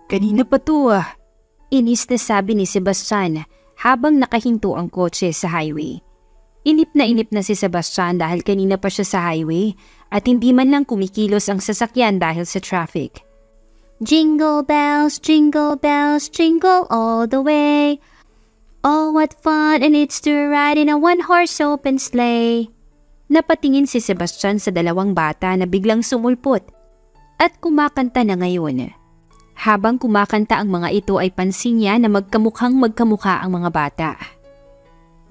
Kanina pa to ah. Inis na sabi ni Sebastian habang nakahinto ang kotse sa highway. Inip na si Sebastian dahil kanina pa siya sa highway at hindi man lang kumikilos ang sasakyan dahil sa traffic. Jingle bells, jingle all the way. Oh, what fun and it's to ride in a one-horse open sleigh. Napatingin si Sebastian sa dalawang bata na biglang sumulpot at kumakanta na ngayon. Habang kumakanta ang mga ito ay pansin niya na magkamukha ang mga bata.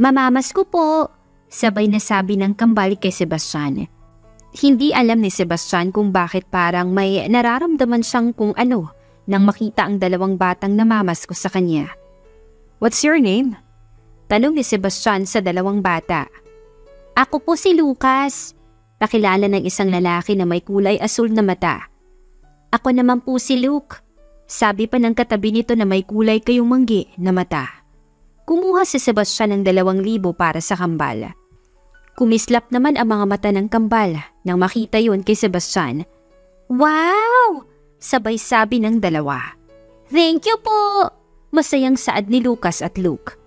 Mamamas ko po, sabay na sabi ng kambal kay Sebastian. Hindi alam ni Sebastian kung bakit parang may nararamdaman siyang kung ano nang makita ang dalawang batang namamasko sa kanya. What's your name? Tanong ni Sebastian sa dalawang bata. Ako po si Lucas, pakilala ng isang lalaki na may kulay asul na mata. Ako naman po si Luke, sabi pa ng katabi nito na may kulay kayong manggi na mata. Kumuha si Sebastian ng 2,000 para sa kambal. Kumislap naman ang mga mata ng kambal nang makita yun kay Sebastian. Wow! Sabay sabi ng dalawa. Thank you po! Masayang saad ni Lucas at Luke.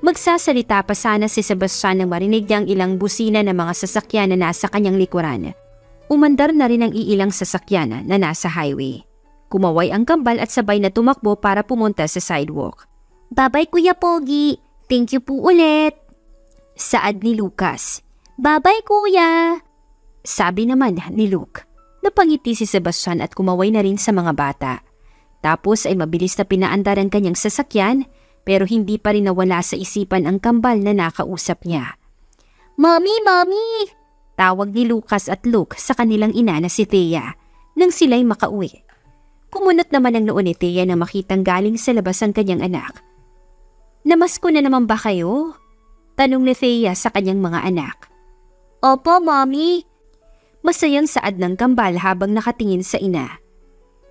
Magsasalita pa sana si Sebastian nang marinig niyang ilang busina ng mga sasakyan na nasa kanyang likuran. Umandar na rin ang iilang sasakyan na nasa highway. Kumaway ang kambal at sabay na tumakbo para pumunta sa sidewalk. Bye-bye Kuya Pogi, thank you po ulit. Saad ni Lucas. Bye-bye Kuya. Sabi naman ni Luke. Napangiti si Sebastian at kumaway na rin sa mga bata. Tapos ay mabilis na pinaandar ang kanyang sasakyan pero hindi pa rin nawala sa isipan ang kambal na nakausap niya. Mommy! Tawag ni Lucas at Luke sa kanilang ina na si Thea nang sila'y makauwi. Kumunot naman ang noon ni Thea na makitang galing sa labas ang kanyang anak. Namasko na naman ba kayo? Tanong ni Thea sa kanyang mga anak. Opo, Mommy. Masayang saad ng kambal habang nakatingin sa ina.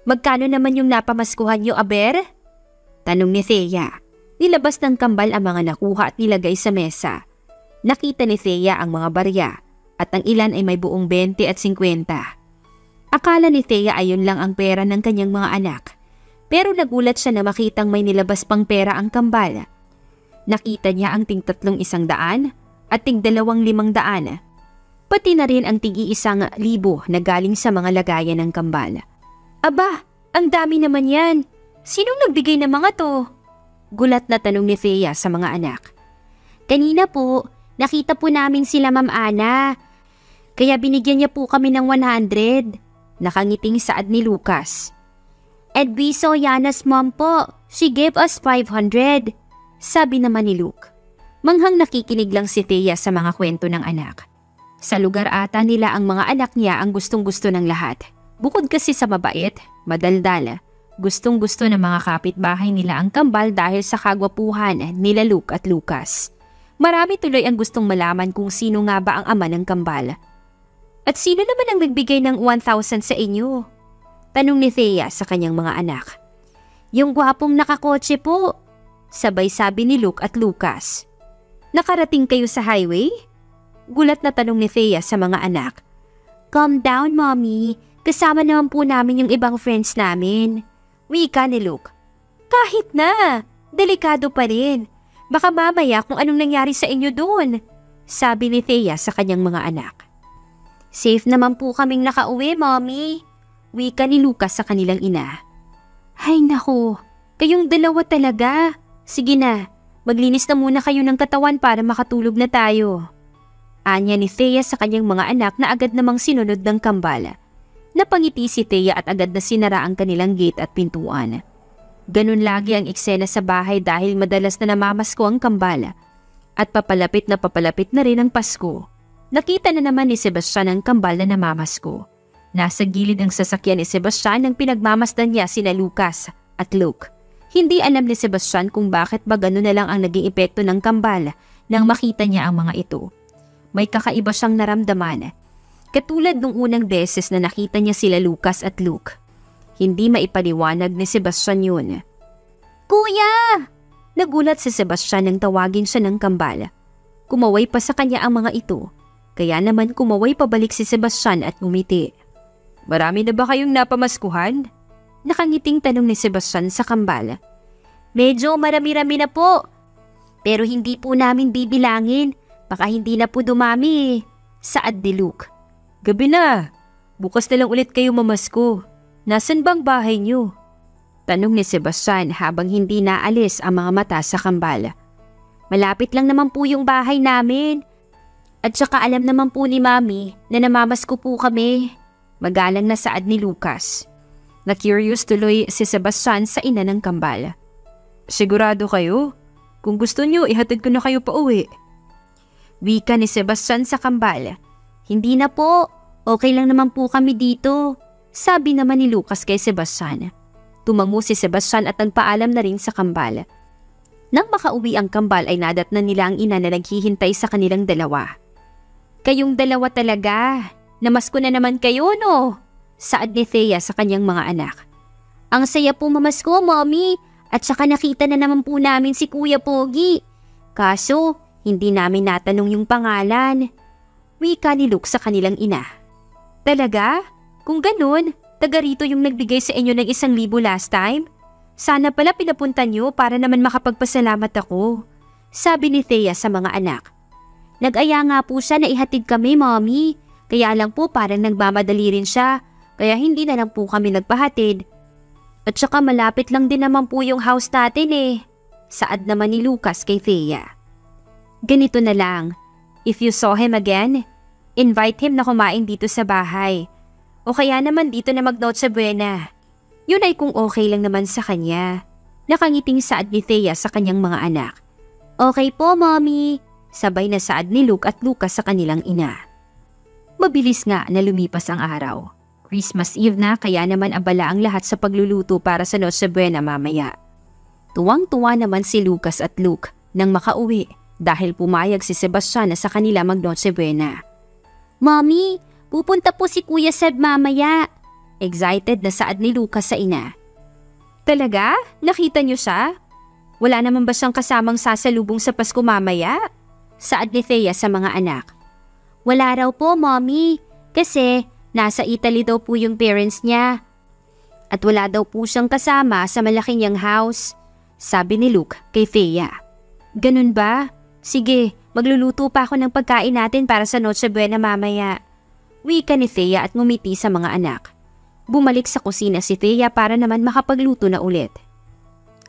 Magkano naman yung napamaskuhan niyo, Aber? Tanong ni Thea. Nilabas ng kambal ang mga nakuha at nilagay sa mesa. Nakita ni Thea ang mga barya at ang ilan ay may buong 20 at 50. Akala ni Thea ay yun lang ang pera ng kanyang mga anak. Pero nagulat siya na makitang may nilabas pang pera ang kambal. Nakita niya ang ting 300 at ting 2,500. Pati na rin ang ting 1,000 na galing sa mga lagayan ng kambal. Aba, ang dami naman yan. Sinong nagbigay ng mga to? Gulat na tanong ni Thea sa mga anak. Kanina po, nakita po namin sila Ma'am Ana. Kaya binigyan niya po kami ng 100. Nakangiting saad ni Lucas. And we saw Yana's mom po. She gave us 500. Sabi naman ni Luke. Manghang nakikinig lang si Thea sa mga kwento ng anak. Sa lugar ata nila ang mga anak niya ang gustong-gusto ng lahat. Bukod kasi sa mabait, madaldal, gustong-gusto ng mga kapitbahay nila ang kambal dahil sa kagwapuhan nila Luke at Lucas. Marami tuloy ang gustong malaman kung sino nga ba ang ama ng kambal. At sino naman ang nagbigay ng 1,000 sa inyo? Tanong ni Thea sa kanyang mga anak. Yung gwapong nakakotse po. Sabay sabi ni Luke at Lucas. Nakarating kayo sa highway? Gulat na tanong ni Thea sa mga anak. Calm down, Mommy. Kasama naman po namin yung ibang friends namin. Wika ni Luke. Kahit na. Delikado pa rin. Baka mamaya kung anong nangyari sa inyo doon. Sabi ni Thea sa kanyang mga anak. Safe naman po kaming nakauwi, Mommy. Wika ni Lucas sa kanilang ina. Hay naku, kayong dalawa talaga. Sige na, maglinis na muna kayo ng katawan para makatulog na tayo. Anya ni Thea sa kanyang mga anak na agad namang sinunod ng kambal. Napangiti si Thea at agad na sinara ang kanilang gate at pintuan. Ganun lagi ang eksena sa bahay dahil madalas na namamasko ang kambal. At papalapit na rin ang Pasko. Nakita na naman ni Sebastian ang kambal na namamasko. Nasa gilid ng sasakyan ni Sebastian nang pinagmamasdan niya sina Lucas at Luke. Hindi alam ni Sebastian kung bakit ba gano'n na lang ang naging epekto ng kambal nang makita niya ang mga ito. May kakaiba siyang naramdaman. Katulad nung unang beses na nakita niya sila Lucas at Luke. Hindi maipaliwanag ni Sebastian yun. Kuya! Nagulat si Sebastian nang tawagin siya ng kambal. Kumaway pa sa kanya ang mga ito. Kaya naman kumaway pabalik si Sebastian at ngumiti. Marami na ba kayong napamaskuhan? Nakangiting tanong ni Sebastian sa kambal. Medyo marami-rami na po. Pero hindi po namin bibilangin. Baka hindi na po dumami saad ni Luke. Gabi na. Bukas na lang ulit kayo mamasko. Nasaan bang bahay niyo? Tanong ni Sebastian habang hindi naalis ang mga mata sa kambal. Malapit lang naman po yung bahay namin. At saka alam naman po ni Mami na namamasko po kami. Magalang na saad ni Lucas. Na-curious tuloy si Sebastian sa ina ng kambal. Sigurado kayo? Kung gusto niyo, ihatid ko na kayo pa uwi. Wika ni Sebastian sa kambal. Hindi na po. Okay lang naman po kami dito. Sabi naman ni Lucas kay Sebastian. Tumango si Sebastian at nagpaalam na rin sa kambal. Nang makauwi ang kambal ay nadatnan nila ang ina na naghihintay sa kanilang dalawa. Kayong dalawa talaga. Namasko na naman kayo, no? Saad ni Thea sa kanyang mga anak. Ang saya po mamasko, Mommy. At saka nakita na naman po namin si Kuya Pogi. Kaso, hindi namin natanong yung pangalan. Wika ni Luke sa kanilang ina. Talaga? Kung ganun, taga rito yung nagbigay sa inyo ng 1,000 last time? Sana pala pinapunta nyo para naman makapagpasalamat ako. Sabi ni Thea sa mga anak. Nag-aya nga po siya na ihatid kami, Mommy. Kaya lang po parang nagmamadali rin siya. Kaya hindi na lang po kami nagpahatid. At saka malapit lang din naman po yung house natin eh. Saad naman ni Lucas kay Thea. Ganito na lang. If you saw him again, invite him na kumain dito sa bahay. O kaya naman dito na mag-Noche Buena. Yun ay kung okay lang naman sa kanya. Nakangiting saad ni Thea sa kanyang mga anak. Okay po, Mommy. Sabay na saad ni Luke at Lucas sa kanilang ina. Mabilis nga na lumipas ang araw. Christmas Eve na kaya naman abala ang lahat sa pagluluto para sa Noche Buena mamaya. Tuwang-tuwa naman si Lucas at Luke nang makauwi dahil pumayag si Sebastian na sa kanila mag-Noche Buena. Mommy, pupunta po si Kuya Seb mamaya. Excited na saad ni Lucas sa ina. Talaga? Nakita niyo siya? Wala naman ba siyang kasamang sasalubong sa Pasko mamaya? Saad ni Thea sa mga anak. Wala raw po, Mommy. Kasi nasa Italy daw po yung parents niya. At wala daw po siyang kasama sa malaking yang house. Sabi ni Luke kay Thea. Ganun ba? Sige, magluluto pa ako ng pagkain natin para sa Noche Buena mamaya. Wika ni Thea at ngumiti sa mga anak. Bumalik sa kusina si Thea para naman makapagluto na ulit.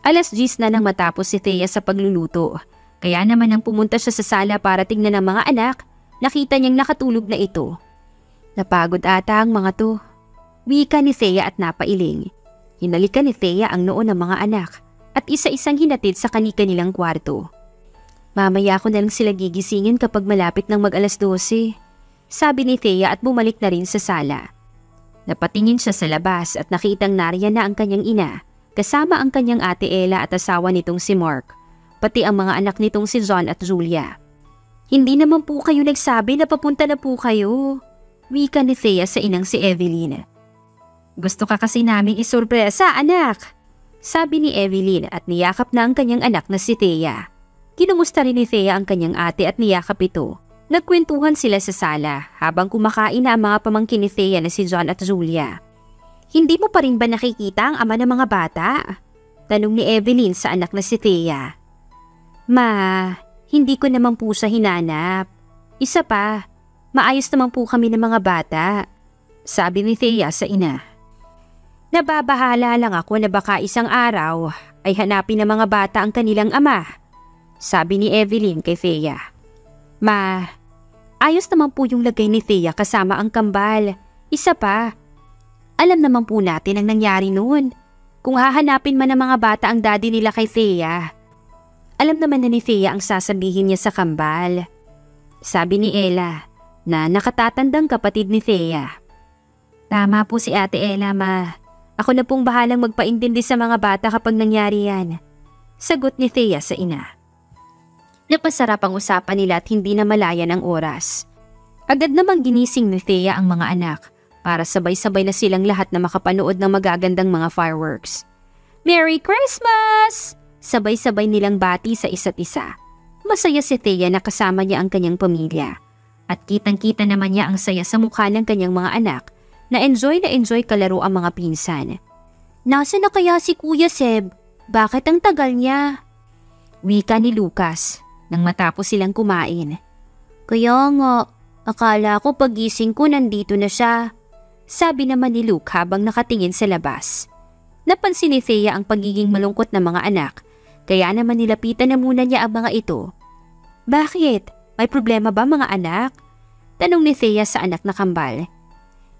10:00 na nang matapos si Thea sa pagluluto. Kaya naman nang pumunta siya sa sala para tingnan ang mga anak, nakita niyang nakatulog na ito. Napagod ata ang mga to. Wika ni Thea at napailing. Hinalikan ni Thea ang noo ng mga anak at isa-isang hinatid sa kani-kanilang kwarto. Mamaya ko na lang sila gigisingin kapag malapit ng mag-12:00. Sabi ni Thea at bumalik na rin sa sala. Napatingin siya sa labas at nakitang nariyan na ang kanyang ina, kasama ang kanyang ate Ella at asawa nitong si Mark, pati ang mga anak nitong si John at Julia. Hindi naman po kayo nagsabi na papunta na po kayo. Wika ni Thea sa inang si Evelyn. Gusto ka kasi naming isurpresa, anak. Sabi ni Evelyn at niyakap na ang kanyang anak na si Thea. Kinumusta rin ni Thea ang kanyang ate at niyakap ito. Nagkwentuhan sila sa sala habang kumakain na ang mga pamangkin ni Thea na si John at Julia. Hindi mo pa rin ba nakikita ang ama ng mga bata? Tanong ni Evelyn sa anak na si Thea. Ma, hindi ko naman po siya hinanap. Isa pa, maayos naman po kami ng mga bata. Sabi ni Thea sa ina. Nababahala lang ako na baka isang araw ay hanapin ng mga bata ang kanilang ama. Sabi ni Evelyn kay Thea. Ma, ayos naman po yung lagay ni Thea kasama ang kambal. Isa pa, alam naman po natin ang nangyari noon. Kung hahanapin man ng mga bata ang daddy nila kay Thea, alam naman na ni Thea ang sasabihin niya sa kambal. Sabi ni Ella na nakatatandang kapatid ni Thea. Tama po si Ate Ella, ma. Ako na pong bahalang magpaintindi sa mga bata kapag nangyari yan. Sagot ni Thea sa ina. Napasarap ang usapan nila at hindi na malayan ang oras. Agad namang ginising ni Thea ang mga anak para sabay-sabay na silang lahat na makapanood ng magagandang mga fireworks. Merry Christmas! Sabay-sabay nilang bati sa isa't isa. Masaya si Thea na kasama niya ang kanyang pamilya. At kitang-kita naman niya ang saya sa mukha ng kanyang mga anak na enjoy kalaro ang mga pinsan. Nasaan na kaya si Kuya Seb? Bakit ang tagal niya? Wika ni Lucas nang matapos silang kumain. Kaya nga, akala ko pagising ko nandito na siya. Sabi naman ni Luke habang nakatingin sa labas. Napansin ni Thea ang pagiging malungkot ng mga anak, kaya naman nilapitan na muna niya ang mga ito. Bakit? May problema ba mga anak? Tanong ni Thea sa anak na kambal.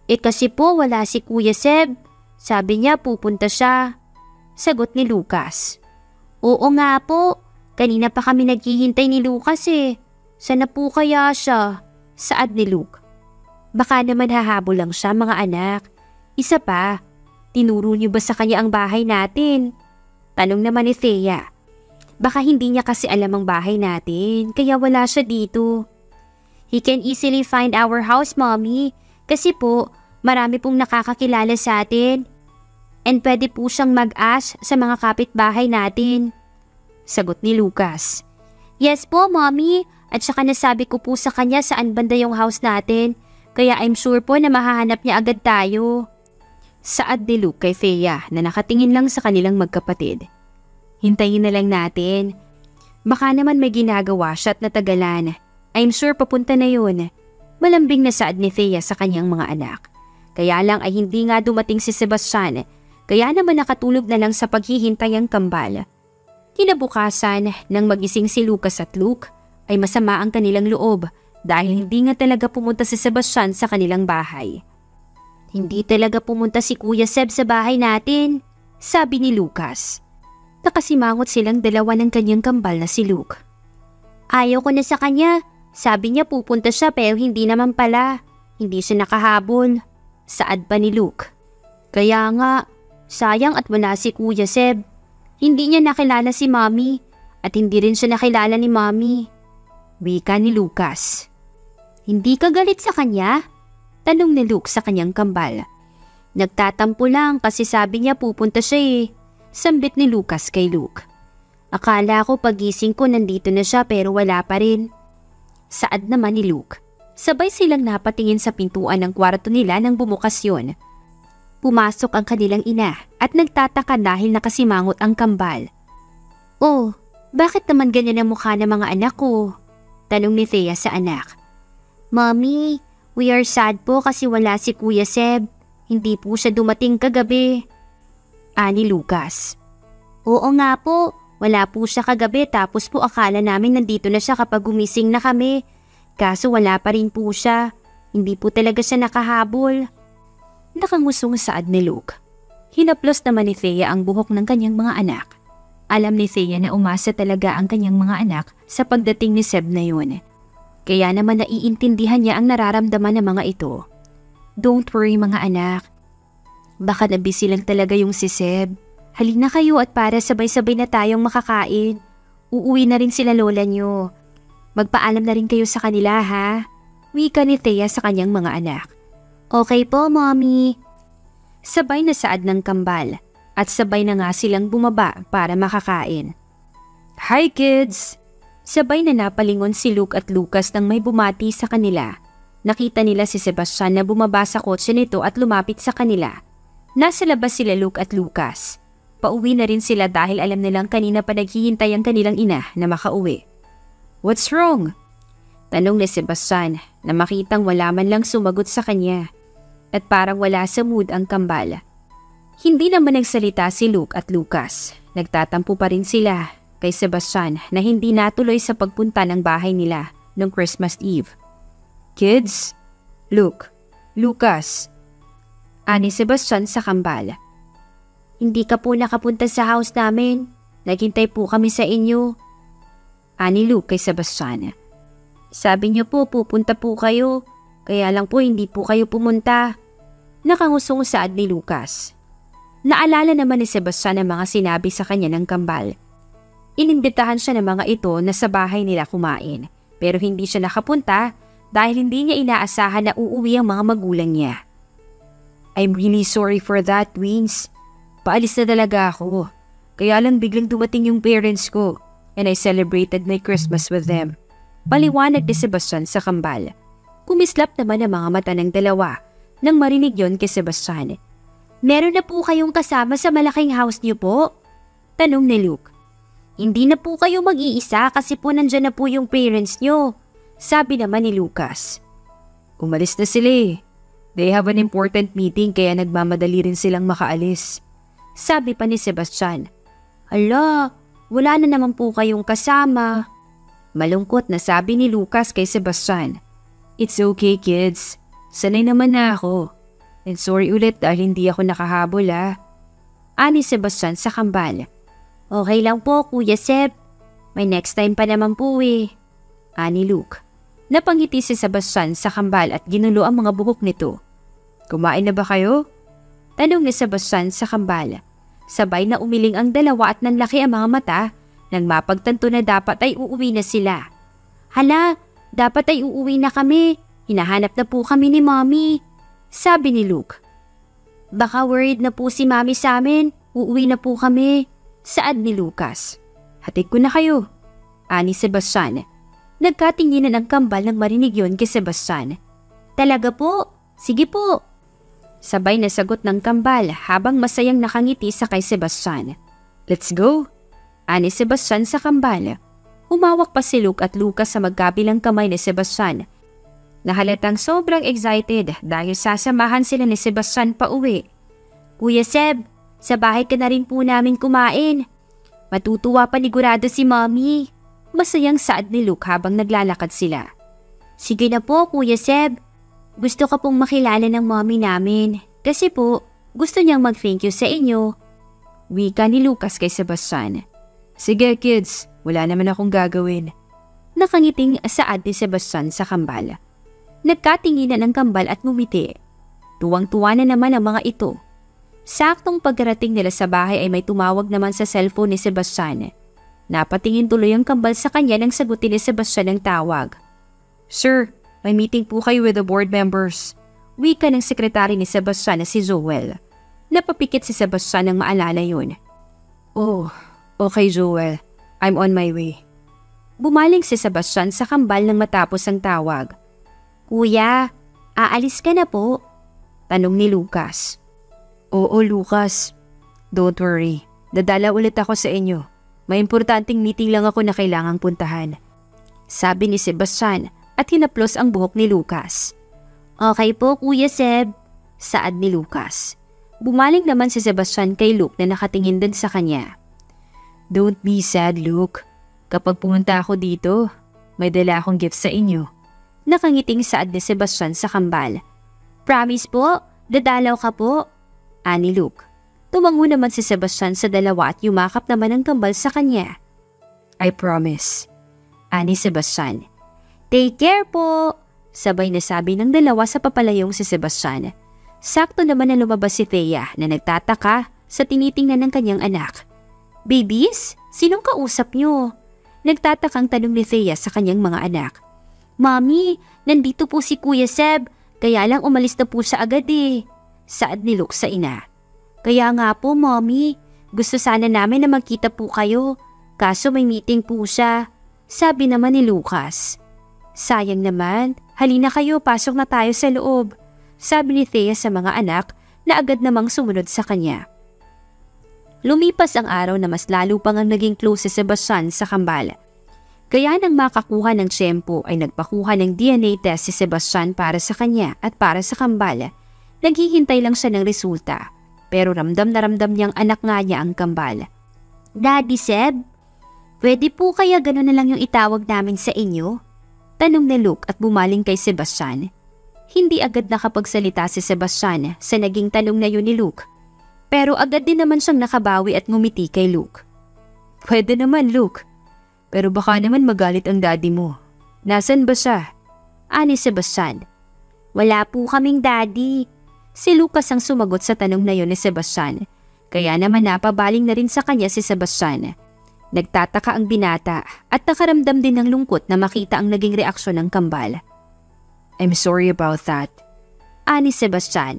Kasi po wala si Kuya Seb. Sabi niya pupunta siya. Sagot ni Lucas. Oo nga po, kanina pa kami naghihintay ni Lucas eh. Sana po kaya siya? Saad ni Luke. Baka naman hahabol lang siya mga anak. Isa pa, tinuro niyo ba sa kanya ang bahay natin? Tanong naman ni Thea. Baka hindi niya kasi alam ang bahay natin, kaya wala siya dito. He can easily find our house, Mommy. Kasi po, marami pong nakakakilala sa atin. And pwede po siyang mag-ask sa mga kapitbahay natin. Sagot ni Lucas. Yes po, Mommy. At saka nasabi ko po sa kanya saan banda yung house natin. Kaya I'm sure po na mahahanap niya agad tayo. Saad ni Luke kay Thea na nakatingin lang sa kanilang magkapatid. Hintayin na lang natin. Baka naman may ginagawa siya at natagalan. I'm sure papunta na yun. Malambing na saad ni Thea sa kanyang mga anak. Kaya lang ay hindi nga dumating si Sebastian. Kaya naman nakatulog na lang sa paghihintay ang kambal. Kinabukasan, nang magising si Lucas at Luke, ay masama ang kanilang loob dahil hindi nga talaga pumunta si Sebastian sa kanilang bahay. Hindi talaga pumunta si Kuya Seb sa bahay natin, sabi ni Lucas. Nakasimangot silang dalawa ng kanyang kambal na si Luke. Ayaw ko na sa kanya. Sabi niya pupunta siya pero hindi naman pala. Hindi siya nakahabol. Saad pa ni Luke. Kaya nga, sayang at wala si Kuya Seb. Hindi niya nakilala si Mommy at hindi rin siya nakilala ni Mommy. Wika ni Lucas. Hindi ka galit sa kanya? Tanong ni Luke sa kanyang kambal. Nagtatampo lang kasi sabi niya pupunta siya eh. Sambit ni Lucas kay Luke. Akala ko pagising ko nandito na siya pero wala pa rin. Saad naman ni Luke. Sabay silang napatingin sa pintuan ng kwarto nila nang bumukas yun. Pumasok ang kanilang ina at nagtataka dahil nakasimangot ang kambal. Oh, bakit naman ganyan ang mukha ng mga anak ko? Tanong ni Thea sa anak. Mommy, we are sad po kasi wala si Kuya Seb. Hindi po siya dumating kagabi. Ani Lucas. Oo nga po, wala po siya kagabi tapos po akala namin nandito na siya kapag gumising na kami. Kaso wala pa rin po siya. Hindi po talaga siya nakahabol. Nakangusong saad ni Luke. Hinaplos naman ni Thea ang buhok ng kanyang mga anak. Alam ni Thea na umasa talaga ang kanyang mga anak sa pagdating ni Seb na yun. Kaya naman naiintindihan niya ang nararamdaman ng mga ito. Don't worry mga anak. Baka nabisi lang talaga yung si Seb. Halina kayo at para sabay-sabay na tayong makakain. Uuwi na rin sila lola niyo. Magpaalam na rin kayo sa kanila ha. Wika ni Thea sa kanyang mga anak. Okay po, Mommy. Sabay na saad ng kambal at sabay na nga silang bumaba para makakain. Hi kids! Sabay na napalingon si Luke at Lucas nang may bumati sa kanila. Nakita nila si Sebastian na bumaba sa kotse nito at lumapit sa kanila. Nasa labas sila Luke at Lucas. Pauwi na rin sila dahil alam nilang kanina pa naghihintay ang kanilang ina na makauwi. What's wrong? Tanong ni Sebastian na makitang wala man lang sumagot sa kanya. At parang wala sa mood ang kambal. Hindi naman nagsalita si Luke at Lucas. Nagtatampo pa rin sila kay Sebastian na hindi natuloy sa pagpunta ng bahay nila noong Christmas Eve. Kids, Luke, Lucas, ani Sebastian sa kambal. Hindi ka po nakapunta sa house namin. Naghintay po kami sa inyo. Ani Luke kay Sebastian. Sabi niyo po pupunta po kayo. Kaya lang po hindi po kayo pumunta. Nakangusong saad ni Lucas. Naalala naman ni Sebastian ang mga sinabi sa kanya ng kambal. Inimbitahan siya ng mga ito na sa bahay nila kumain. Pero hindi siya nakapunta dahil hindi niya inaasahan na uuwi ang mga magulang niya. I'm really sorry for that, Twins. Paalis na talaga ako. Kaya lang biglang dumating yung parents ko and I celebrated my Christmas with them. Paliwanag ni Sebastian sa kambal. Kumislap naman ang mga mata ng dalawa nang marinig yon kay Sebastian. Meron na po kayong kasama sa malaking house niyo po? Tanong ni Luke. Hindi na po kayo mag-iisa kasi po nandyan na po yung parents niyo. Sabi naman ni Lucas. Umalis na sila eh. They have an important meeting kaya nagmamadali rin silang makaalis. Sabi pa ni Sebastian. Hala, wala na naman po kayong kasama. Malungkot na sabi ni Lucas kay Sebastian. It's okay kids. Sanay naman na ako. And sorry ulit dahil hindi ako nakahabol Ani Sebastian sa kambal. Okay lang po Kuya Seb. May next time pa naman po eh. Ani Luke. Napangiti si Sebastian sa kambal at ginulo ang mga buhok nito. Kumain na ba kayo? Tanong ni Sebastian sa kambal. Sabay na umiling ang dalawa at nanlaki ang mga mata nang mapagtanto na dapat ay uuwi na sila. Hala, dapat ay uuwi na kami. Hinahanap na po kami ni Mommy. Sabi ni Luke. Baka worried na po si Mommy sa amin. Uuwi na po kami. Saad ni Lucas. Hatid ko na kayo. Ani Sebastian. Nagkatinginan ang kambal nang marinig yon kay Sebastian. Talaga po? Sige po. Sabay na sagot ng kambal habang masayang nakangiti sa kay Sebastian. Let's go. Ani Sebastian sa kambal. Humawak pa si Luke at Lucas sa magkabilang kamay ni Sebastian. Nahalatang sobrang excited dahil sasamahan sila ni Sebastian pa uwi. Kuya Seb, sa bahay ka na rin po namin kumain. Matutuwa panigurado si Mommy. Masayang saad ni Luke habang naglalakad sila. Sige na po Kuya Seb. Gusto ka pong makilala ng Mommy namin. Kasi po, gusto niyang mag-thank you sa inyo. Wika ni Lucas kay Sebastian. Sige kids, wala naman akong gagawin. Nakangiting saad ni Sebastian sa kambal. Nagkatinginan ang kambal at ngumiti. Tuwang-tuwa na naman ang mga ito. Saktong pagkarating nila sa bahay ay may tumawag naman sa cellphone ni Sebastian. Napatingin tuloy ang kambal sa kanya nang sagutin ni Sebastian ang tawag. Sir, may meeting po kayo with the board members. Wika ng sekretary ni Sebastian na si Joel. Napapikit si Sebastian nang maalala yun. Oh, okay Joel. I'm on my way. Bumaling si Sebastian sa kambal nang matapos ang tawag. Kuya, aalis ka na po? Tanong ni Lucas. Oo Lucas. Don't worry. Dadala ulit ako sa inyo. May importanteng meeting lang ako na kailangang puntahan. Sabi ni Sebastian at hinaplos ang buhok ni Lucas. Okay po Kuya Seb. Saad ni Lucas. Bumaling naman si Sebastian kay Luke na nakatingin din sa kanya. Don't be sad Luke. Kapag pumunta ako dito, may dala akong gift sa inyo. Nakangiting saad ni Sebastian sa kambal. Promise po, dadalaw ka po. Ani Luke. Tumango naman si Sebastian sa dalawa at yumakap naman ang kambal sa kanya. I promise. Ani Sebastian. Take care po. Sabay na sabi ng dalawa sa papalayong si Sebastian. Sakto naman na lumabas si Thea na nagtataka sa tinitingnan ng kanyang anak. Babies, sinong kausap niyo? Nagtatakang tanong ni Thea sa kanyang mga anak. Mommy, nandito po si Kuya Seb, kaya lang umalis na po siya agad eh. Saad ni Luke sa ina. Kaya nga po Mommy, gusto sana namin na magkita po kayo, kaso may meeting po siya. Sabi naman ni Lucas. Sayang naman, halina kayo, pasok na tayo sa loob. Sabi ni Thea sa mga anak na agad namang sumunod sa kanya. Lumipas ang araw na mas lalo pang ang naging close si Sebastian sa kambal. Kaya nang makakuha ng tiyempo ay nagpakuha ng DNA test si Sebastian para sa kanya at para sa kambal. Naghihintay lang siya ng resulta, pero ramdam na ramdam niyang anak nga niya ang kambal. Daddy Seb, pwede po kaya gano'n na lang yung itawag namin sa inyo? Tanong ni Luke at bumaling kay Sebastian. Hindi agad nakapagsalita si Sebastian sa naging tanong na yun ni Luke. Pero agad din naman siyang nakabawi at ngumiti kay Luke. Pwede naman Luke. Pero baka naman magalit ang daddy mo. Nasaan ba siya? Ani Sebastian. Wala po kaming daddy. Si Lucas ang sumagot sa tanong na yun ni Sebastian. Kaya naman napabaling na rin sa kanya si Sebastian. Nagtataka ang binata at nakaramdam din ng lungkot na makita ang naging reaksyon ng kambal. I'm sorry about that. Ani Sebastian.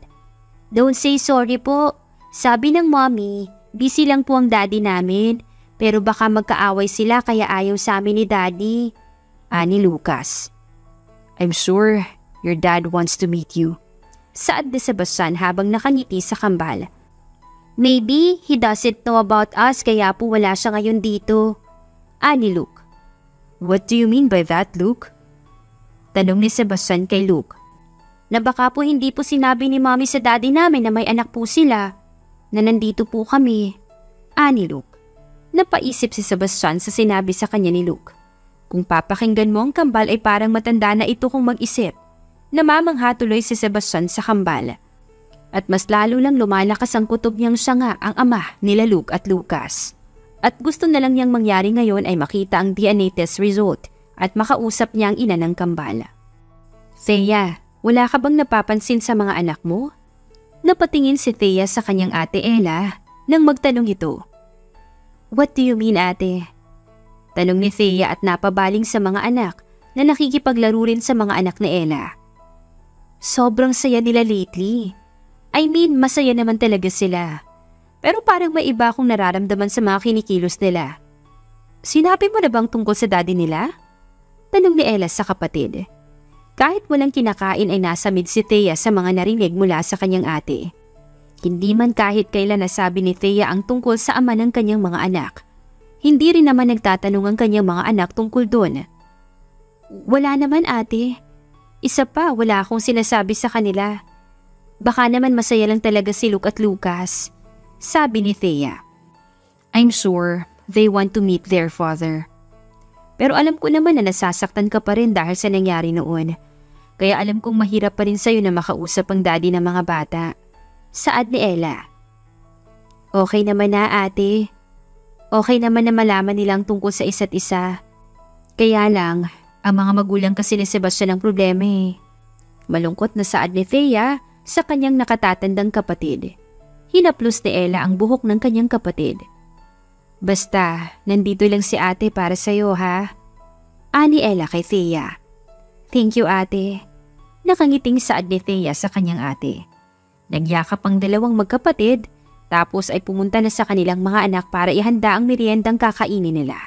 Don't say sorry po. Sabi ng mommy, busy lang po ang daddy namin. Pero baka magkaaway sila kaya ayaw sa amin ni daddy. Ani Lucas. I'm sure your dad wants to meet you. Saad ni Sebastian habang nakangiti sa kambal. Maybe he doesn't know about us kaya po wala siya ngayon dito. Ani Luke. What do you mean by that, Luke? Tanong ni Sebastian kay Luke. Na baka po hindi po sinabi ni Mommy sa daddy namin na may anak po sila. Na nandito po kami. Ani Luke. Napaisip si Sebastian sa sinabi sa kanya ni Luke. Kung papakinggan mo ang kambal ay parang matanda na ito kung mag-isip. Namamangha tuloy si Sebastian sa kambal. At mas lalo lang lumalakas ang kutob niyang siya nga ang ama nila Luke at Lucas. At gusto na lang niyang mangyari ngayon ay makita ang DNA test result at makausap niya ang ina ng kambal. Thea, wala ka bang napapansin sa mga anak mo? Napatingin si Thea sa kanyang ate Ella nang magtanong ito. What do you mean, ate? Tanong ni Thea at napabaling sa mga anak na nakikipaglaro rin sa mga anak ni Ella. Sobrang saya nila lately. I mean, masaya naman talaga sila. Pero parang may iba akong nararamdaman sa mga kinikilos nila. Sinabi mo na bang tungkol sa daddy nila? Tanong ni Ella sa kapatid. Kahit walang kinakain ay nasamid si Thea sa mga narinig mula sa kanyang ate. Hindi man kahit kailan nasabi ni Thea ang tungkol sa ama ng kanyang mga anak. Hindi rin naman nagtatanong ang kanyang mga anak tungkol doon. Wala naman, ate. Isa pa, wala akong sinasabi sa kanila. Baka naman masaya lang talaga si Luke at Lucas, sabi ni Thea. I'm sure they want to meet their father. Pero alam ko naman na nasasaktan ka pa rin dahil sa nangyari noon. Kaya alam kong mahirap pa rin sa'yo na makausap ang daddy ng mga bata. Saad ni Ella. Okay naman na, ate. Okay naman na malaman nilang tungkol sa isa't isa. Kaya lang, ang mga magulang kasi ni Sebastian ang problema eh. Malungkot na saad ni Thea sa kanyang nakatatandang kapatid. Hinaplos ni Ella ang buhok ng kanyang kapatid. Basta, nandito lang si ate para sa'yo ha? Ani Ella kay Thea. Thank you, ate. Nakangiting saad ni Thea sa kanyang ate. Nagyakap ang dalawang magkapatid, tapos ay pumunta na sa kanilang mga anak para ihanda ang meriendang kakainin nila.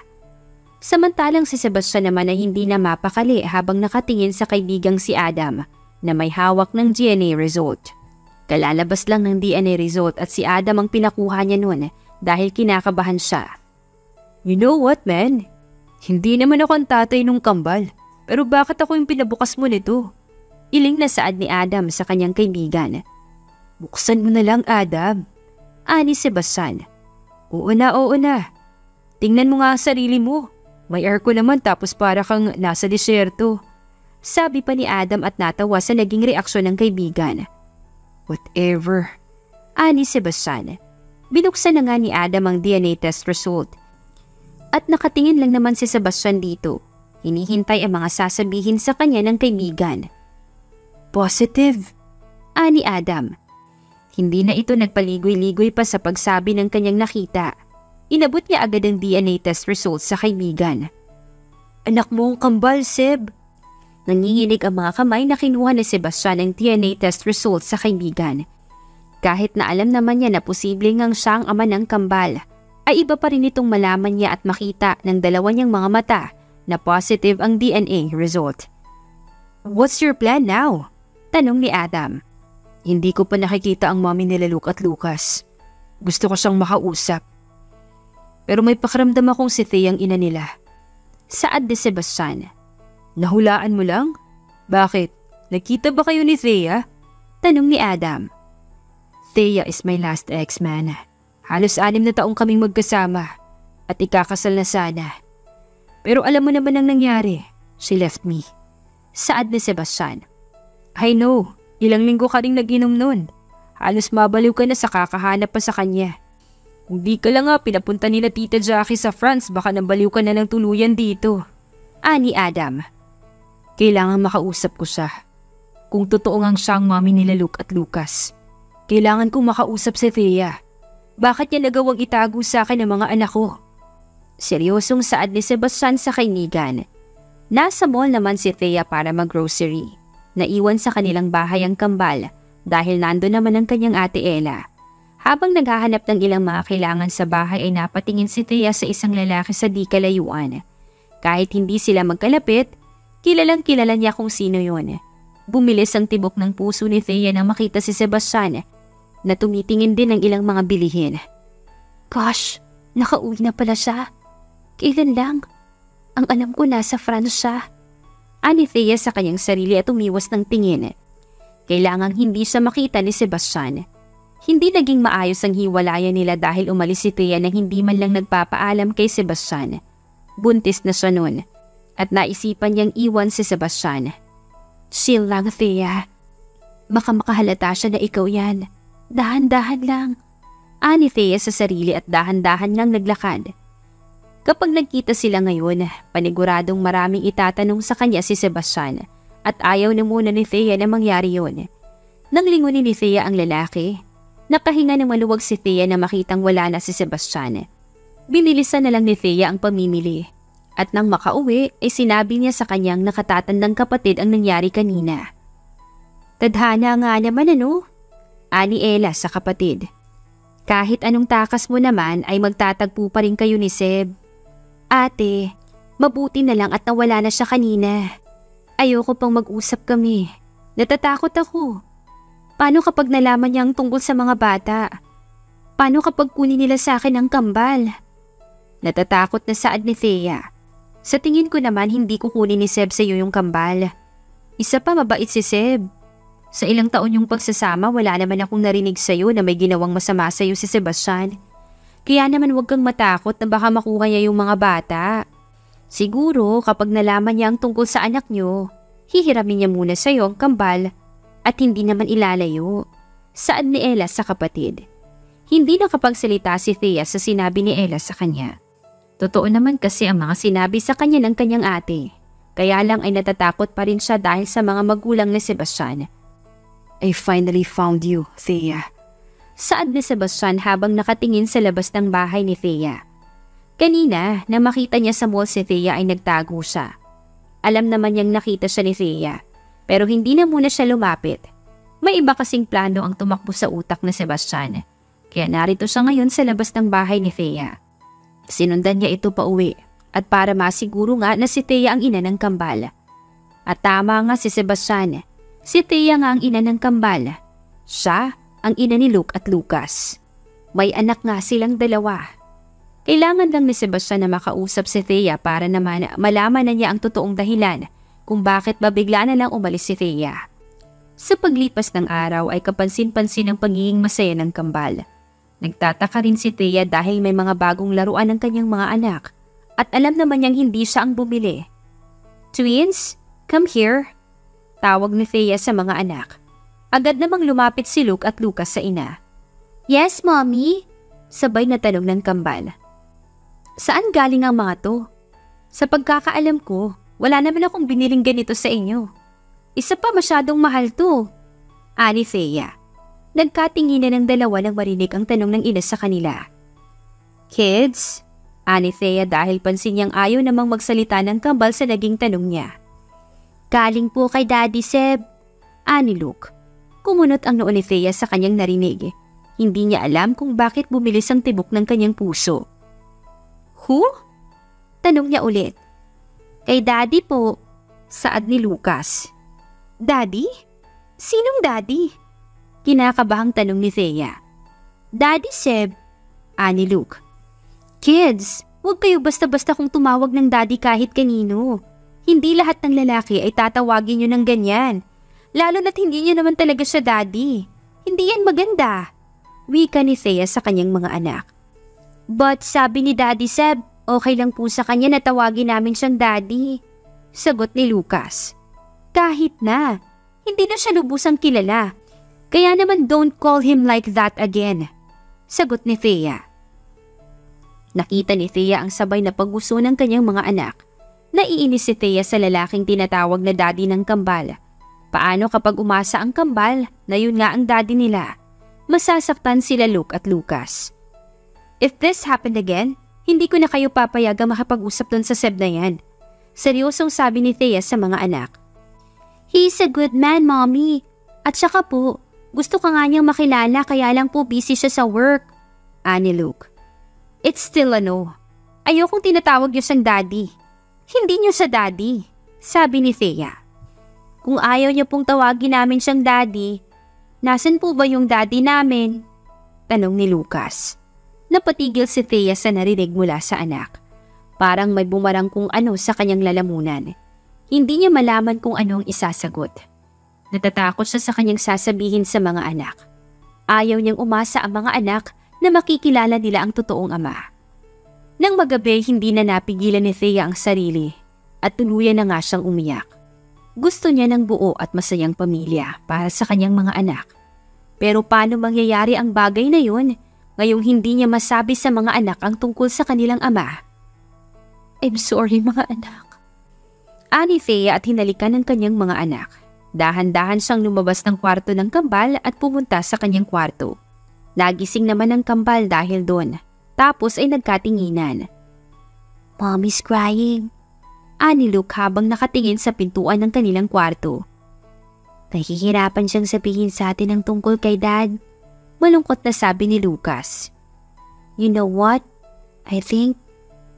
Samantalang si Sebastian naman ay hindi na mapakali habang nakatingin sa kaibigang si Adam na may hawak ng DNA result. Kalalabas lang ng DNA result at si Adam ang pinakuha niya noon dahil kinakabahan siya. You know what, man? Hindi naman ako ang tatay nung kambal, pero bakit ako yung pinabukas mo nito? Iling na saad ni Adam sa kanyang kaibigan. Buksan mo na lang, Adam. Ani Sebastian. Oo na, oo na. Tingnan mo nga ang sarili mo. May aircon naman tapos para kang nasa disyerto. Sabi pa ni Adam at natawa sa naging reaksyon ng kaibigan. Whatever. Ani Sebastian. Binuksan na nga ni Adam ang DNA test result. At nakatingin lang naman si Sebastian dito. Hinihintay ang mga sasabihin sa kanya ng kaibigan. Positive. Ani Adam. Hindi na ito nagpaligoy-ligoy pa sa pagsabi ng kanyang nakita. Inabot niya agad ang DNA test results sa kaibigan. Anak mo ang kambal, Seb. Nanginginig ang mga kamay na kinuha ni Sebastian ang DNA test results sa kaibigan. Kahit na alam naman niya na posibleng ngang siya ang ama ng kambal, ay iba pa rin itong malaman niya at makita ng dalawa niyang mga mata na positive ang DNA result. What's your plan now? Tanong ni Adam. Hindi ko pa nakikita ang mommy nila Luke at Lucas. Gusto ko siyang makausap. Pero may pakiramdam akong si Thea ang ina nila. Saad ni Sebastian. Nahulaan mo lang? Bakit? Nakita ba kayo ni Thea? Tanong ni Adam. Thea is my last ex, man. Halos 6 na taong kaming magkasama at ikakasal na sana. Pero alam mo naman ang nangyari. She left me. Saad ni Sebastian. I know, ilang linggo ka ring nag-inom nun. Halos mabaliw ka na sa kakahanap pa sa kanya. Kung di ka lang nga pinapunta nila Tita Jackie sa France, baka nabaliw ka na ng tuluyan dito. Ani Adam. Kailangan makausap ko siya. Kung totoo ngang siya ang mami nila Luke at Lucas. Kailangan kong makausap si Thea. Bakit niya nagawang itago sa akin ang mga anak ko? Seryosong saad ni Sebastian sa kaibigan. Nasa mall naman si Thea para mag-grocery. Naiwan sa kanilang bahay ang kambal dahil nando naman ang kanyang ate Ella. Habang naghahanap ng ilang mga kailangan sa bahay ay napatingin si Thea sa isang lalaki sa di kalayuan. Kahit hindi sila magkalapit, kilalang kilala niya kung sino yon. Bumilis ang tibok ng puso ni Thea nang makita si Sebastian na tumitingin din ng ilang mga bilihin. Gosh, nakauwi na pala siya. Kailan lang? Ang alam ko nasa France siya. Ani Thea sa kanyang sarili at umiwas ng tingin. Kailangang hindi siya makita ni Sebastian. Hindi naging maayos ang hiwalayan nila dahil umalis si Thea nang hindi man lang nagpapaalam kay Sebastian. Buntis na siya noon at naisipan niyang iwan si Sebastian. Chill lang, Thea. Baka makahalata siya na ikaw yan. Dahan-dahan lang. Ani Thea sa sarili at dahan-dahan ngang naglakad. Kapag nagkita sila ngayon, paniguradong maraming itatanong sa kanya si Sebastian at ayaw na muna ni Thea na mangyari yun. Nang lingunin ni Thea ang lalaki, nakahinga ng maluwag si Thea na makitang wala na si Sebastian. Binilisan na lang ni Thea ang pamimili at nang makauwi ay sinabi niya sa kanyang nakatatandang kapatid ang nangyari kanina. Tadhana nga naman ano? Ani Ella sa kapatid. Kahit anong takas mo naman ay magtatagpo pa rin kayo ni Seb. Ate, mabuti na lang at nawala na siya kanina. Ayoko pang mag-usap kami. Natatakot ako. Paano kapag nalaman niya ang tungkol sa mga bata? Paano kapag kunin nila sa akin ang kambal? Natatakot na saad ni Thea. Sa tingin ko naman hindi kukunin ni Seb sa iyo yung kambal. Isa pa mabait si Seb. Sa ilang taon yung pagsasama wala naman akong narinig sa iyo na may ginawang masama sa iyo si Sebastian. Kaya naman huwag kang matakot na baka makuha niya yung mga bata. Siguro kapag nalaman niya ang tungkol sa anak niyo, hihiramin niya muna sa iyo ang kambal at hindi naman ilalayo. Saad ni Ella sa kapatid. Hindi nakapagsalita si Thea sa sinabi ni Ella sa kanya. Totoo naman kasi ang mga sinabi sa kanya ng kanyang ate. Kaya lang ay natatakot pa rin siya dahil sa mga magulang ni Sebastian. I finally found you, Thea. Saad ni Sebastian habang nakatingin sa labas ng bahay ni Thea. Kanina, na makita niya sa mall si Thea ay nagtago siya. Alam naman niyang nakita siya ni Thea, pero hindi na muna siya lumapit. May iba kasing plano ang tumakbo sa utak ni Sebastian, kaya narito siya ngayon sa labas ng bahay ni Thea. Sinundan niya ito pa uwi, at para masiguro nga na si Thea ang ina ng kambal. At tama nga si Sebastian, si Thea nga ang ina ng kambal. Siya ang ina ni Luke at Lucas. May anak nga silang dalawa. Kailangan lang ni Sebastian na makausap si Thea para naman malaman na niya ang totoong dahilan kung bakit ba bigla na lang umalis si Thea. Sa paglipas ng araw ay kapansin-pansin ang pagiging masaya ng kambal. Nagtataka rin si Thea dahil may mga bagong laruan ng kanyang mga anak at alam naman niyang hindi siya ang bumili. Twins, come here. Tawag ni Thea sa mga anak. Agad namang lumapit si Luke at Lucas sa ina. Yes, Mommy? Sabay na tanong ng kambal. Saan galing ang mga to? Sa pagkakaalam ko, wala naman akong biniling ganito sa inyo. Isa pa masyadong mahal to. Ani Thea. Nagkatinginan ng dalawa nang marinig ang tanong ng ina sa kanila. Kids? Ani Thea dahil pansin niyang ayaw namang magsalita ng kambal sa naging tanong niya. Galing po kay Daddy Seb. Ani Luke. Kumunot ang noo ni Thea sa kanyang narinig. Hindi niya alam kung bakit bumilis ang tibok ng kanyang puso. Who? Tanong niya ulit. Kay Daddy po, saad ni Lucas. Daddy? Sinong Daddy? Kinakabahang tanong ni Thea. Daddy Seb, ani Luke. Kids, huwag kayo basta-basta kung tumawag ng Daddy kahit kanino. Hindi lahat ng lalaki ay tatawagin niyo ng ganyan. Lalo na't hindi niya naman talaga siya Daddy. Hindi yan maganda. Wika ni Thea sa kanyang mga anak. But sabi ni Daddy Seb, okay lang po sa kanya na tawagin namin siyang Daddy. Sagot ni Lucas. Kahit na, hindi na siya lubusang kilala. Kaya naman don't call him like that again. Sagot ni Thea. Nakita ni Thea ang sabay na paggusto ng kanyang mga anak. Naiinis si Thea sa lalaking tinatawag na Daddy ng kambal. Paano kapag umasa ang kambal na yun nga ang Daddy nila? Masasaktan sila Luke at Lucas. If this happened again, hindi ko na kayo papayagang makapag-usap doon sa Seb na yan. Seryosong sabi ni Thea sa mga anak. He's a good man, Mommy. At saka po, gusto ka nga niyang makilala kaya lang po busy siya sa work. Ani Luke. It's still a no. Ayokong tinatawag niyo siyang Daddy. Hindi niyo sa Daddy, sabi ni Thea. Kung ayaw niya pong tawagin namin siyang daddy, nasan po ba yung daddy namin? Tanong ni Lucas. Napatigil si Thea sa narinig mula sa anak. Parang may bumarang kung ano sa kanyang lalamunan. Hindi niya malaman kung ano ang isasagot. Natatakot siya sa kanyang sasabihin sa mga anak. Ayaw niyang umasa ang mga anak na makikilala nila ang totoong ama. Nang magabi, hindi na napigilan ni Thea ang sarili at tuluyan na nga siyang umiyak. Gusto niya ng buo at masayang pamilya para sa kanyang mga anak. Pero paano mangyayari ang bagay na yun ngayong hindi niya masabi sa mga anak ang tungkol sa kanilang ama? I'm sorry mga anak. Ani Thea at hinalikan ng kanyang mga anak. Dahan-dahan siyang lumabas ng kwarto ng kambal at pumunta sa kanyang kwarto. Nagising naman ang kambal dahil doon. Tapos ay nagkatinginan. Mommy's crying. Ani Luke habang nakatingin sa pintuan ng kanilang kwarto. Nahihirapan siyang sabihin sa atin ang tungkol kay Dad. Malungkot na sabi ni Lucas. You know what? I think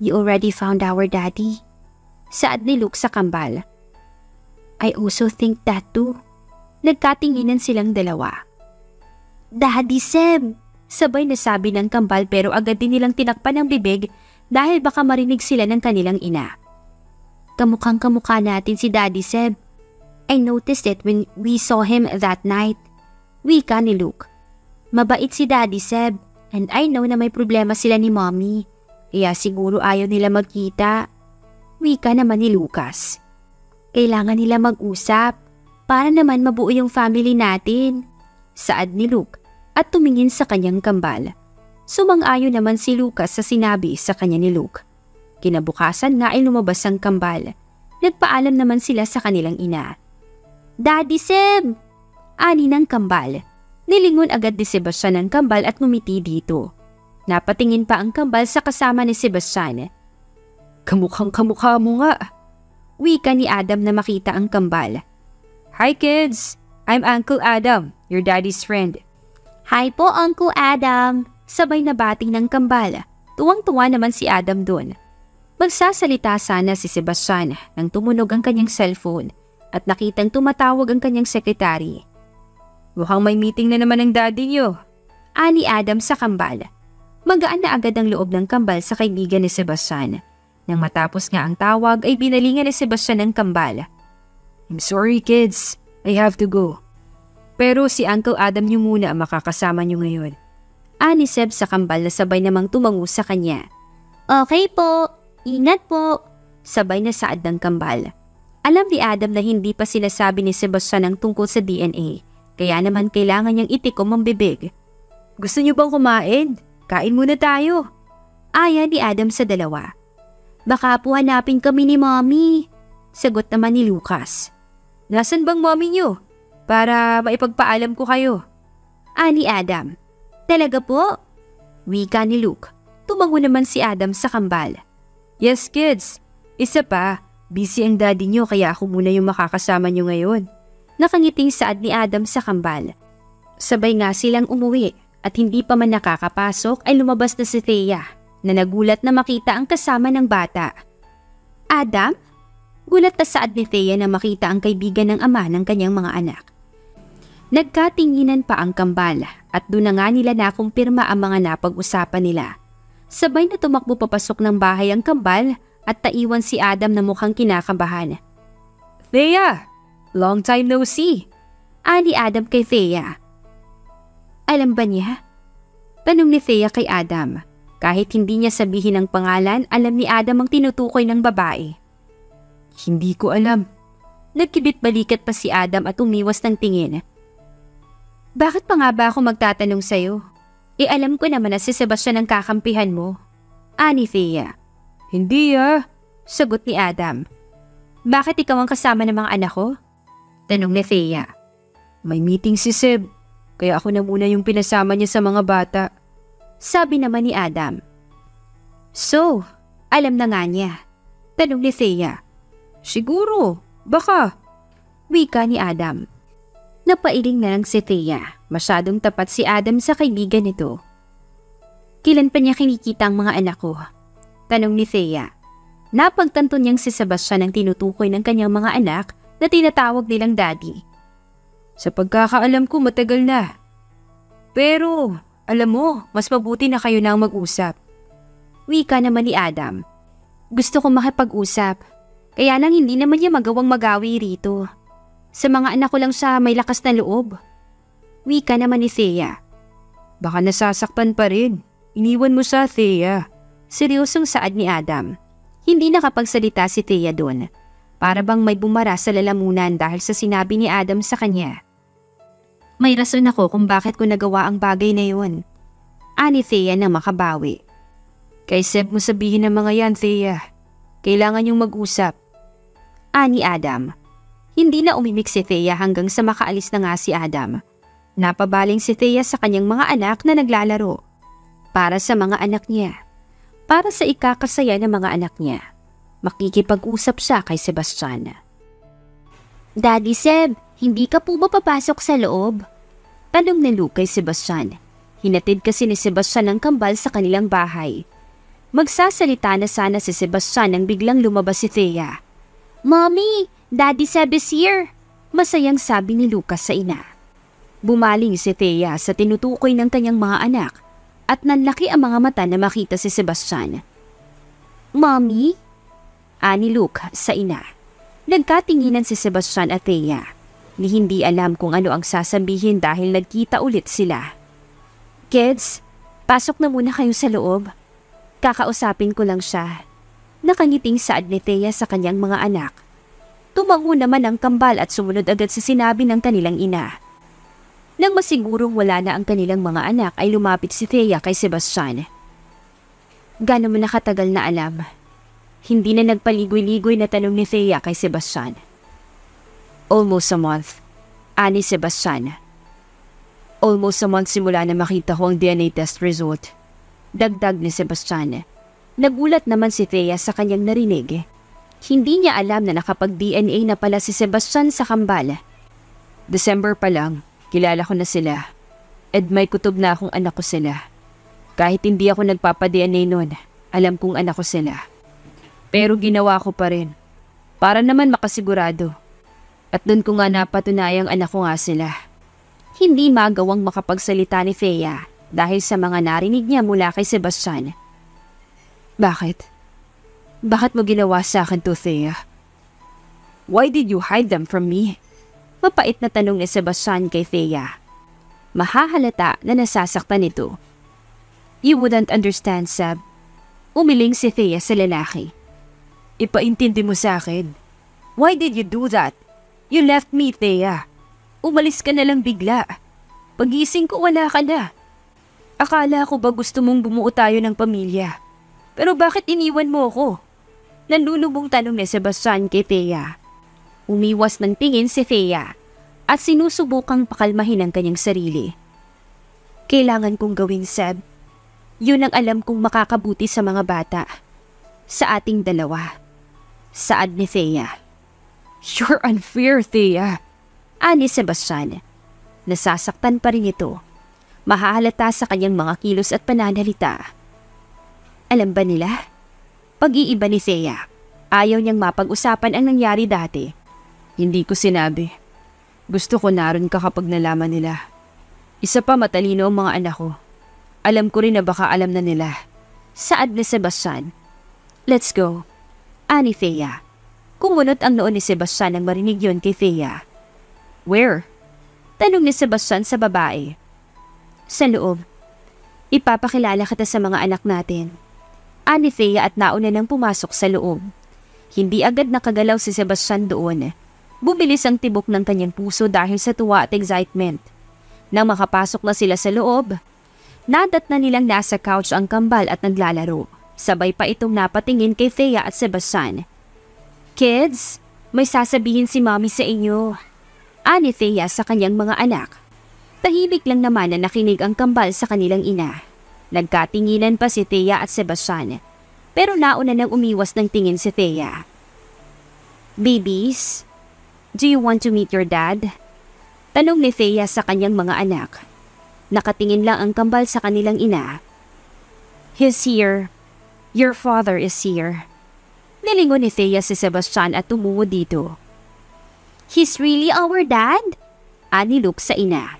you already found our daddy. Saad ni Luke sa kambal. I also think that too. Nagkatinginan silang dalawa. Daddy Seb! Sabay na sabi ng kambal pero agad din nilang tinakpan ang bibig dahil baka marinig sila ng kanilang ina. Kamukhang kamukha natin si Daddy Seb. I noticed it when we saw him that night. Wika ni Luke. Mabait si Daddy Seb and I know na may problema sila ni Mommy. Kaya siguro ayaw nila magkita. Wika naman ni Lucas. Kailangan nila mag-usap para naman mabuo yung family natin. Saad ni Luke at tumingin sa kanyang kambal. Sumang-ayon naman si Lucas sa sinabi sa kanya ni Luke. Kinabukasan nga ay lumabas ang kambal. Nagpaalam naman sila sa kanilang ina. Daddy Seb! Ani ng kambal. Nilingon agad ni Sebastian ang kambal at ngumiti dito. Napatingin pa ang kambal sa kasama ni Sebastian. Kamukhang kamukha mo nga. Wika ni Adam na makita ang kambal. Hi kids! I'm Uncle Adam, your daddy's friend. Hi po, Uncle Adam. Sabay na bating ng kambal. Tuwang-tuwa naman si Adam doon. Magsasalita sana si Sebastian nang tumunog ang kanyang cellphone at nakitang tumatawag ang kanyang sekretary. Mukhang may meeting na naman ang daddy niyo. Ani Adam sa kambal. Magaan na agad ang loob ng kambal sa kaibigan ni Sebastian. Nang matapos nga ang tawag ay binalingan ni Sebastian ng kambal. I'm sorry kids, I have to go. Pero si Uncle Adam niyo muna ang makakasama niyo ngayon. Ani Seb sa kambal na sabay namang tumango sa kanya. Okay po, ingat po. Sabay na saad ng kambal. Alam ni Adam na hindi pa sinasabi ni Sebastian ang tungkol sa DNA, kaya naman kailangan niyang itikom ang bibig. Gusto niyo bang kumain? Kain muna tayo. Aya ni Adam sa dalawa. Baka po hanapin kami ni Mommy. Sagot naman ni Lucas. Nasaan bang Mommy niyo? Para maipagpaalam ko kayo. Ani Adam. Talaga po? Wika ni Luke. Tumango naman si Adam sa kambal. Yes kids. Isa pa, busy ang daddy niyo kaya ako muna yung makakasama niyo ngayon. Nakangiting saad ni Adam sa kambal. Sabay nga silang umuwi at hindi pa man nakakapasok ay lumabas na si Thea na nagulat na makita ang kasama ng bata. Adam? Gulat na saad ni Thea na makita ang kaibigan ng ama ng kanyang mga anak. Nagkatinginan pa ang kambal at doon na nga nila nakumpirma ang mga napag-usapan nila. Sabay na tumakbo papasok ng bahay ang kambal at taiwan si Adam na mukhang kinakabahan. Thea! Long time no see! Ani Adam kay Thea. Alam ba niya? Tanong ni Thea kay Adam. Kahit hindi niya sabihin ang pangalan, alam ni Adam ang tinutukoy ng babae. Hindi ko alam. Nagkibit-balikat pa si Adam at umiwas ng tingin. Bakit pa nga ba ako magtatanong sa'yo? Alam ko naman na si Sebastian ang kakampihan mo. Ani Thea. Hindi sagot ni Adam. Bakit ikaw ang kasama ng mga anak ko? Tanong ni Thea. May meeting si Seb, kaya ako na muna yung pinasama niya sa mga bata. Sabi naman ni Adam. So, alam na nga niya. Tanong ni Thea. Siguro, baka. Wika ni Adam. Napailing na lang si Thea. Masyadong tapat si Adam sa kaibigan nito. Kailan pa niya kinikita ang mga anak ko? Tanong ni Thea. Napagtanto niyang si Sebastian ang tinutukoy ng kanyang mga anak na tinatawag nilang daddy. Sa pagkakaalam ko matagal na. Pero alam mo, mas mabuti na kayo na ang mag-usap. Wika naman ni Adam. Gusto ko makipag-usap. Kaya lang hindi naman niya magawang magawi rito. Sa mga anak ko lang siya may lakas na loob. Wika naman ni Thea. Baka nasasaktan pa rin. Iniwan mo siya, Thea. Seryosong saad ni Adam. Hindi nakapagsalita si Thea doon. Para bang may bumara sa lalamunan dahil sa sinabi ni Adam sa kanya. May rason ako kung bakit ko nagawa ang bagay na yun. Ani Thea na makabawi. Kay Seb mo sabihin ng mga yan, Thea. Kailangan yung mag-usap. Ani Adam. Hindi na umimik si Thea hanggang sa makaalis na nga si Adam. Napabaling si Thea sa kanyang mga anak na naglalaro. Para sa mga anak niya. Para sa ikakasaya ng mga anak niya. Makikipag-usap siya kay Sebastian. Daddy Seb, hindi ka po ba papasok sa loob? Tanong ni Luke kay Sebastian. Hinatid kasi ni Sebastian ang kambal sa kanilang bahay. Magsasalita na sana si Sebastian nang biglang lumabas si Thea. Mommy, Daddy Seb is here! Masayang sabi ni Lucas sa ina. Bumaling si Thea sa tinutukoy ng kanyang mga anak at nanlaki ang mga mata na makita si Sebastian. Mommy? Ani Luke sa ina. Nagkatinginan si Sebastian at Thea. Ni hindi alam kung ano ang sasabihin dahil nagkita ulit sila. Kids, pasok na muna kayo sa loob. Kakausapin ko lang siya. Nakangiting saad ni Thea sa kanyang mga anak. Tumango naman ang kambal at sumunod agad sa sinabi ng kanilang ina. Nang masigurong wala na ang kanilang mga anak ay lumapit si Thea kay Sebastian. Gaano mo nakatagal na alam? Hindi na nagpaligoy-ligoy na tanong ni Thea kay Sebastian. Almost a month. Ani Sebastian. Almost a month simula na makita ko ang DNA test result. Dagdag ni Sebastian. Nagulat naman si Thea sa kanyang narinig. Hindi niya alam na nakapag-DNA na pala si Sebastian sa kambal. December pa lang, kilala ko na sila. At may kutob na akong anak ko sila. Kahit hindi ako nagpapa-DNA noon, alam kong anak ko sila. Pero ginawa ko pa rin. Para naman makasigurado. At doon ko nga napatunayang anak ko nga sila. Hindi magawang makapagsalita ni Thea dahil sa mga narinig niya mula kay Sebastian. Bakit? Bakit mo ginawa sa akin to, Thea? Why did you hide them from me? Mapait na tanong ni Sebastian kay Thea. Mahahalata na nasasaktan ito. You wouldn't understand, Seb. Umiling si Thea sa lalaki. Ipaintindi mo sa akin. Why did you do that? You left me, Thea. Umalis ka na lang bigla. Pagising ko wala ka na. Akala ko ba gusto mong bumuo tayo ng pamilya? Pero bakit iniwan mo ako? Nanlulubong tanong ni Sebastian kay Thea. Umiwas ng tingin si Thea at sinusubukang pakalmahin ang kanyang sarili. Kailangan kong gawin, Seb. Yun ang alam kong makakabuti sa mga bata. Sa ating dalawa. Saad ni Thea. You're unfair, Thea. Ani Sebastian. Nasasaktan pa rin ito. Mahahalata sa kanyang mga kilos at pananalita. Alam ba nila? Pag-iiba ni Thea. Ayaw niyang mapag-usapan ang nangyari dati. Hindi ko sinabi. Gusto ko naroon ka kapag nalaman nila. Isa pa matalino ang mga anak ko. Alam ko rin na baka alam na nila. Saad ni Sebastian. Let's go. Ani Thea. Kumunot ang noon ni Sebastian nang marinig yon kay Thea. Where? Tanong ni Sebastian sa babae. Sa loob. Ipapakilala kita sa mga anak natin. Ani Thea at nauna nang pumasok sa loob. Hindi agad nakagalaw si Sebastian doon. Bumilis ang tibok ng kanyang puso dahil sa tuwa at excitement. Nang makapasok na sila sa loob, nadat na nilang nasa couch ang kambal at naglalaro. Sabay pa itong napatingin kay Thea at Sebastian. Kids, may sasabihin si Mommy sa inyo. Ani Thea sa kanyang mga anak. Tahimik lang naman na nakinig ang kambal sa kanilang ina. Nagkatinginan pa si Thea at Sebastian. Pero nauna nang umiwas ng tingin si Thea. Babies, do you want to meet your dad? Tanong ni Thea sa kanyang mga anak. Nakatingin lang ang kambal sa kanilang ina. He's here. Your father is here. Nilingon ni Thea si Sebastian at tumungo dito. He's really our dad? Ani Luke sa ina.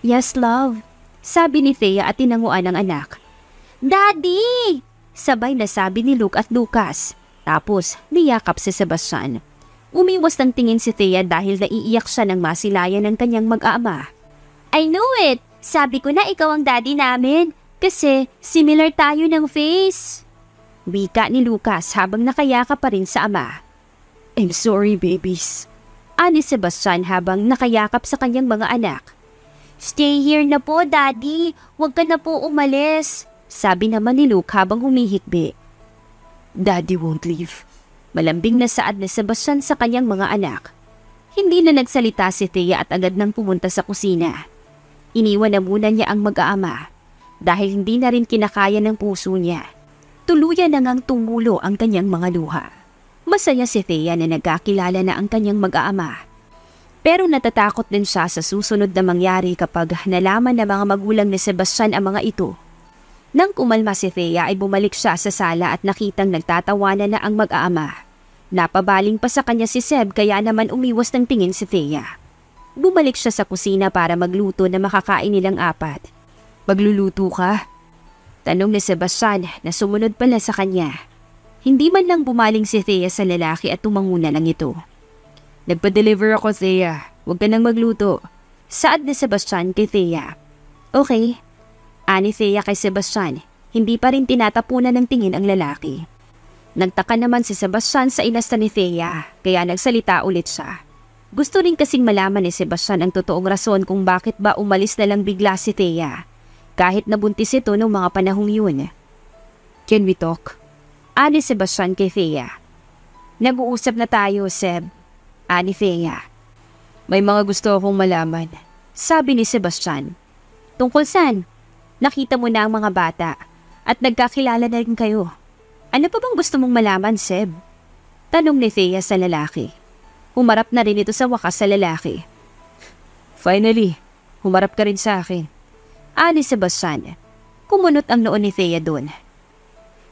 Yes, love. Sabi ni Thea at tinanguan ng anak. Daddy! Sabay na sabi ni Luke at Lucas. Tapos niyakap si Sebastian. Umiwas ng tingin si Thea dahil naiiyak siya nang masilayan ng kanyang mag-aama. I knew it! Sabi ko na ikaw ang daddy namin. Kasi similar tayo ng face. Wika ni Lucas habang nakayakap pa rin sa ama. I'm sorry, babies. Ani Sebastian habang nakayakap sa kanyang mga anak. Stay here na po, daddy. Huwag ka na po umalis. Sabi naman ni Luke habang humihikbi. Daddy won't leave. Malambing na saad ni Sebastian sa kanyang mga anak. Hindi na nagsalita si Thea at agad nang pumunta sa kusina. Iniwan na muna niya ang mag-aama. Dahil hindi na rin kinakaya ng puso niya. Tuluyan na ngang tumulo ang kanyang mga luha. Masaya si Thea na nagkakilala na ang kanyang mag-aama. Pero natatakot din siya sa susunod na mangyari kapag nalaman ng mga magulang ni Sebastian ang mga ito. Nang kumalma si Thea ay bumalik siya sa sala at nakitang nagtatawanan na ang mag-aama. Napabaling pa sa kanya si Seb kaya naman umiwas ng tingin si Thea. Bumalik siya sa kusina para magluto na makakain nilang apat. Magluluto ka? Tanong ni Sebastian na sumunod pala sa kanya. Hindi man lang bumaling si Thea sa lalaki at tumanguna lang ito. Nagpa-deliver ako, Thea. Huwag ka nang magluto. Saad ni Sebastian kay Thea. Okay. Ani Thea kay Sebastian. Hindi pa rin tinatapunan ng tingin ang lalaki. Nagtaka naman si Sebastian sa inasta ni Thea, kaya nagsalita ulit siya. Gusto rin kasing malaman ni Sebastian ang totoong rason kung bakit ba umalis na lang bigla si Thea. Kahit nabuntis ito noong mga panahong yun. Can we talk? Ani Sebastian kay Thea. Nag-uusap na tayo, Seb. Ani Thea. May mga gusto akong malaman. Sabi ni Sebastian. Tungkol saan? Nakita mo na ang mga bata at nagkakilala na rin kayo. Ano pa bang gusto mong malaman, Seb? Tanong ni Thea sa lalaki. Humarap na rin ito sa wakas sa lalaki. Finally, humarap ka rin sa akin. Ani Sebastian. Kumunot ang noon ni Thea doon.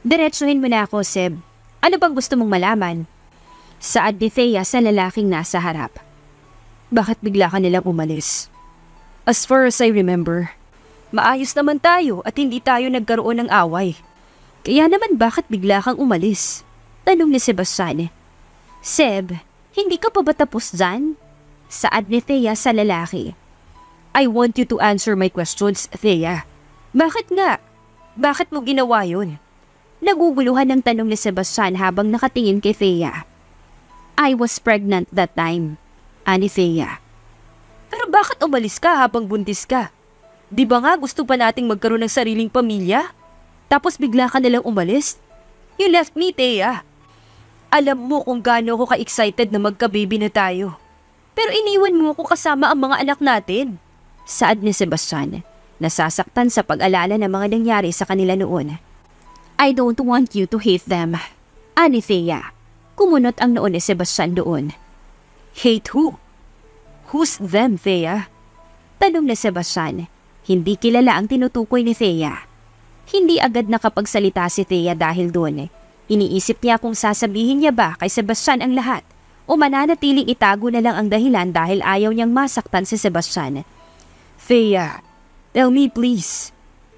Diretsuhin mo na ako, Seb. Ano bang gusto mong malaman? Saad ni Thea sa lalaking nasa harap. Bakit bigla ka nilang umalis? As far as I remember, maayos naman tayo at hindi tayo nagkaroon ng away. Kaya naman bakit bigla kang umalis? Tanong ni Sebastian. Seb, hindi ka pa ba tapos dyan? Saad ni Thea sa lalaki. I want you to answer my questions, Thea. Bakit nga? Bakit mo ginawa yun? Naguguluhan ng tanong ni Sebastian habang nakatingin kay Thea. I was pregnant that time. Ani Thea. Pero bakit umalis ka habang buntis ka? Di ba nga gusto pa nating magkaroon ng sariling pamilya? Tapos bigla ka nalang umalis? You left me, Thea. Alam mo kung gaano ako ka-excited na magka-baby na tayo. Pero iniwan mo ako kasama ang mga anak natin. Saad ni Sebastian, nasasaktan sa pag-alala ng mga nangyari sa kanila noon. I don't want you to hate them. Ani Thea. Kumunot ang noon ni Sebastian doon. Hate who? Who's them, Thea? Tanong ni Sebastian. Hindi kilala ang tinutukoy ni Thea. Hindi agad nakapagsalita si Thea dahil doon. Iniisip niya kung sasabihin niya ba kay Sebastian ang lahat o mananatiling itago na lang ang dahilan dahil ayaw niyang masaktan si Sebastian. Thea, tell me please.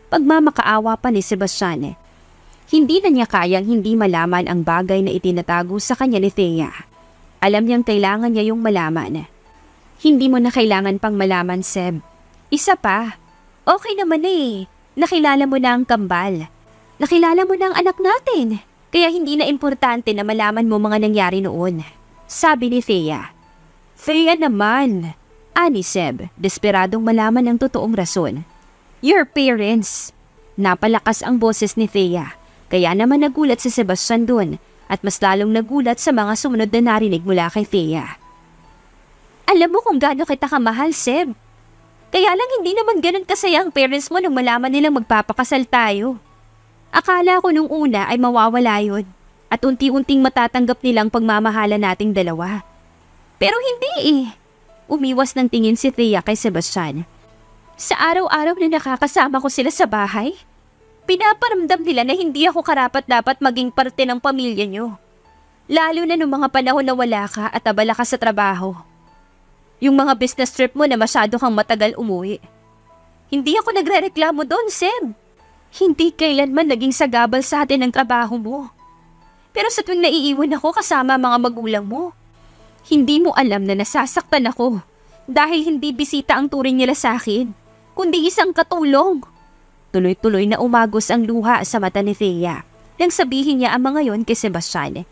Pagmamakaawa pa ni Sebastian. Hindi na niya kayang hindi malaman ang bagay na itinatago sa kanya ni Thea. Alam niyang kailangan niya yung malaman. Hindi mo na kailangan pang malaman, Seb. Isa pa, okay naman eh. Nakilala mo na ang kambal. Nakilala mo na ang anak natin. Kaya hindi na importante na malaman mo mga nangyari noon. Sabi ni Thea. Thea naman. Ani Seb, desperadong malaman ang totoong rason. Your parents. Napalakas ang boses ni Thea. Kaya naman nagulat si Sebastian doon at mas lalong nagulat sa mga sumunod na narinig mula kay Thea. Alam mo kung gaano kita kamahal, Seb. Kaya lang hindi naman ganun kasaya ang parents mo nung malaman nilang magpapakasal tayo. Akala ko nung una ay mawawala yun at unti-unting matatanggap nilang pagmamahala nating dalawa. Pero hindi eh. Umiwas ng tingin si Thea kay Sebastian. Sa araw-araw na nakakasama ko sila sa bahay, pinaparamdam nila na hindi ako karapat-dapat maging parte ng pamilya nyo. Lalo na nung mga panahon na wala ka at abala ka sa trabaho. Yung mga business trip mo na masyado kang matagal umuwi. Hindi ako nagrereklamo doon, Seb. Hindi kailanman naging sagabal sa atin ang trabaho mo. Pero sa tuwing naiiwan ako kasama mga magulang mo, hindi mo alam na nasasaktan ako dahil hindi bisita ang turing nila sa akin, kundi isang katulong. Tuloy-tuloy na umagos ang luha sa mata ni Thea nang sabihin niya ang mga yon kay Sebastian.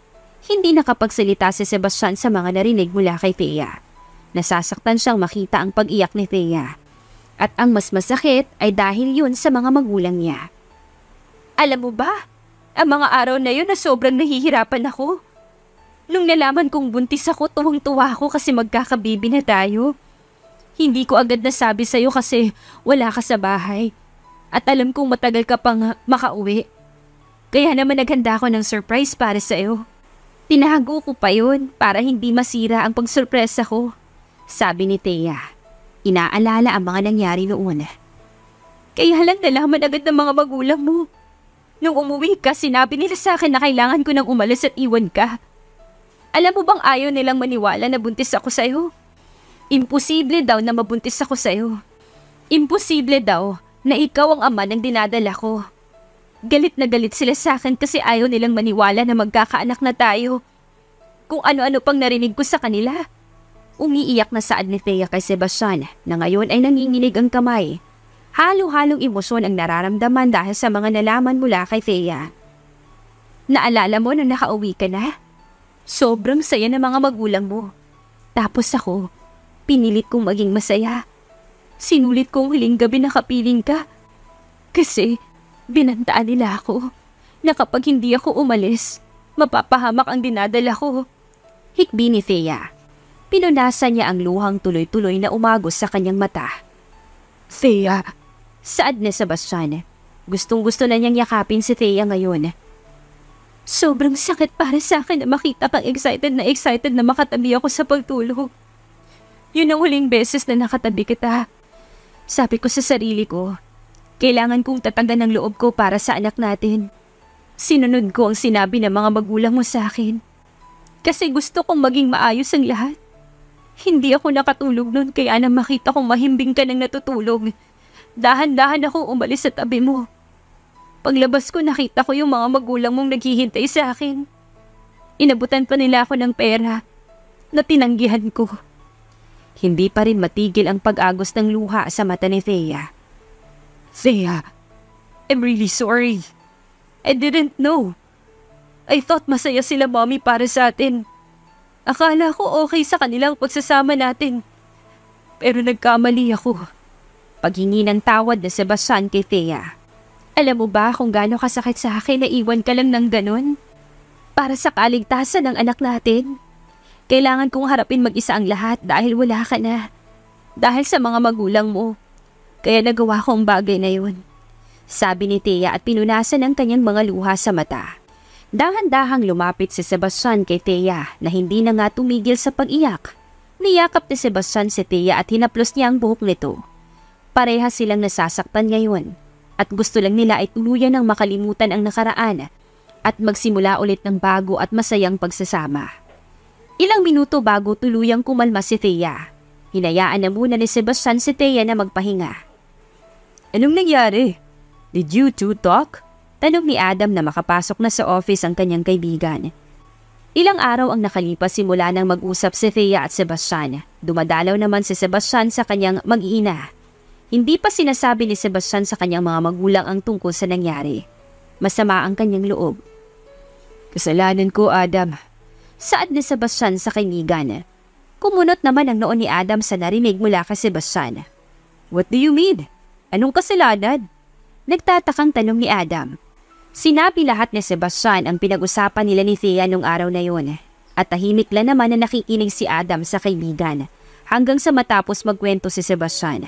Hindi nakapagsalita si Sebastian sa mga narinig mula kay Thea. Nasasaktan siyang makita ang pag-iyak ni Thea. At ang mas masakit ay dahil yun sa mga magulang niya. Alam mo ba, ang mga araw na yun na sobrang nahihirapan ako. Nung nalaman kong buntis ako, tuwang-tuwa ako kasi magkakabibi na tayo. Hindi ko agad nasabi sa'yo kasi wala ka sa bahay. At alam kong matagal ka pang makauwi. Kaya naman naghanda ako ng surprise para sa'yo. Tinago ko pa yun para hindi masira ang pagsurpresa ko, sabi ni Thea. Inaalala ang mga nangyari noon. Kaya lang nalaman agad ng mga magulang mo. Nung umuwi ka, sinabi nila sa akin na kailangan ko nang umalis at iwan ka. Alam mo bang ayaw nilang maniwala na buntis ako sa'yo? Imposible daw na mabuntis ako sa'yo. Imposible daw na ikaw ang ama ng dinadala ko. Galit na galit sila sa akin kasi ayaw nilang maniwala na magkakaanak na tayo. Kung ano-ano pang narinig ko sa kanila. Umiiyak na saad ni Thea kay Sebastian na ngayon ay nanginginig ang kamay. Halo-halong emosyon ang nararamdaman dahil sa mga nalaman mula kay Thea. Naalala mo na nakauwi ka na? Sobrang saya ng mga magulang mo. Tapos ako, pinilit kong maging masaya. Sinulit kong huling gabi na kapiling ka. Kasi binantaan nila ako na kapag hindi ako umalis, mapapahamak ang dinadala ko. Hikbi ni Thea. Pinunasan niya ang luhang tuloy-tuloy na umagos sa kanyang mata. Thea, saad ni Sebastian. Gustong-gusto na niyang yakapin si Thea ngayon. Sobrang sakit para sa akin na makita kang excited na makatabi ako sa pagtulog. Yun ang huling beses na nakatabi kita. Sabi ko sa sarili ko, kailangan kong tatagan ng loob ko para sa anak natin. Sinunod ko ang sinabi ng mga magulang mo sa akin. Kasi gusto kong maging maayos ang lahat. Hindi ako nakatulog noon kaya nang makita kong mahimbing ka nang natutulog. Dahan-dahan ako umalis sa tabi mo. Paglabas ko nakita ko yung mga magulang mong naghihintay sa akin. Inabutan pa nila ako ng pera na tinanggihan ko. Hindi pa rin matigil ang pag-agos ng luha sa mata ni Thea. Thea, I'm really sorry. I didn't know. I thought masaya sila mommy para sa atin. Akala ko okay sa kanilang pagsasama natin. Pero nagkamali ako. Paghingi ng tawad na Sebastian kay Thea. Alam mo ba kung gaano kasakit sa akin na iwan ka lang ng ganun? Para sa kaligtasan ng anak natin. Kailangan kong harapin mag-isa ang lahat dahil wala ka na. Dahil sa mga magulang mo. Kaya nagawa ko ang bagay na yun. Sabi ni Thea at pinunasan ang kanyang mga luha sa mata. Dahan-dahang lumapit si Sebastian kay Thea na hindi na nga tumigil sa pag-iyak. Niyakap ni Sebastian si Thea at hinaplos niya ang buhok nito. Pareha silang nasasaktan ngayon at gusto lang nila ay tuluyan ng makalimutan ang nakaraan at magsimula ulit ng bago at masayang pagsasama. Ilang minuto bago tuluyang kumalma si Thea. Hinayaan na muna ni Sebastian si Thea na magpahinga. Anong nangyari? Did you two talk? Tanong ni Adam na makapasok na sa office ang kanyang kaibigan. Ilang araw ang nakalipas simula nang mag-usap si Thea at Sebastian. Dumadalaw naman si Sebastian sa kanyang mag-iina. Hindi pa sinasabi ni Sebastian sa kanyang mga magulang ang tungkol sa nangyari. Masama ang kanyang loob. Kasalanan ko, Adam. Saad ni Sebastian sa kaibigan. Kumunot naman ang noon ni Adam sa narinig mula kay Sebastian. What do you mean? Anong kasalanan? Nagtatakang tanong ni Adam. Sinabi lahat ni Sebastian ang pinag-usapan nila ni Thea nung araw na yun. At tahimik lang naman na nakikinig si Adam sa kaibigan hanggang sa matapos magkwento si Sebastian.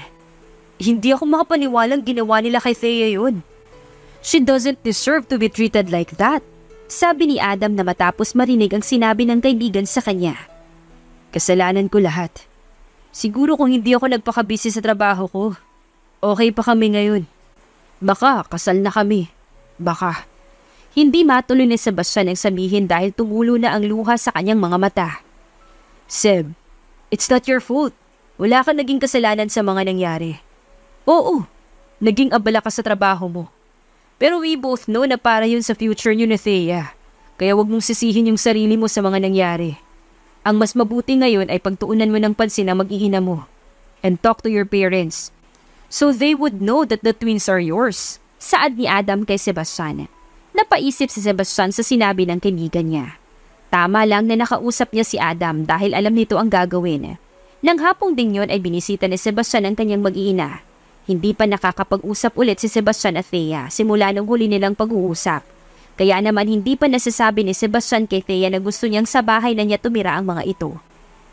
Hindi ako makapaniwalang ginawa nila kay Thea yun. She doesn't deserve to be treated like that. Sabi ni Adam na matapos marinig ang sinabi ng kaibigan sa kanya. Kasalanan ko lahat. Siguro kung hindi ako nagpakabisi sa trabaho ko, okay pa kami ngayon. Baka kasal na kami. Baka. Hindi matuloy ni Sebastian ang sabihin dahil tumulo na ang luha sa kanyang mga mata. Seb, it's not your fault. Wala kang naging kasalanan sa mga nangyari. Oo, naging abala ka sa trabaho mo. Pero we both know na para yun sa future niyo ni Thea. Kaya wag mong sisihin yung sarili mo sa mga nangyari. Ang mas mabuti ngayon ay pagtuunan mo ng pansin ang mag-iina mo. And talk to your parents. So they would know that the twins are yours. Saad ni Adam kay Sebastian. Napaisip si Sebastian sa sinabi ng kaibigan niya. Tama lang na nakausap niya si Adam dahil alam nito ang gagawin. Nang hapong din yun ay binisita ni Sebastian ang kanyang mag-iina. Hindi pa nakakapag-usap ulit si Sebastian at Thea simula nung huli nilang pag-uusap. Kaya naman hindi pa nasasabi ni Sebastian kay Thea na gusto niyang sa bahay na niya tumira ang mga ito.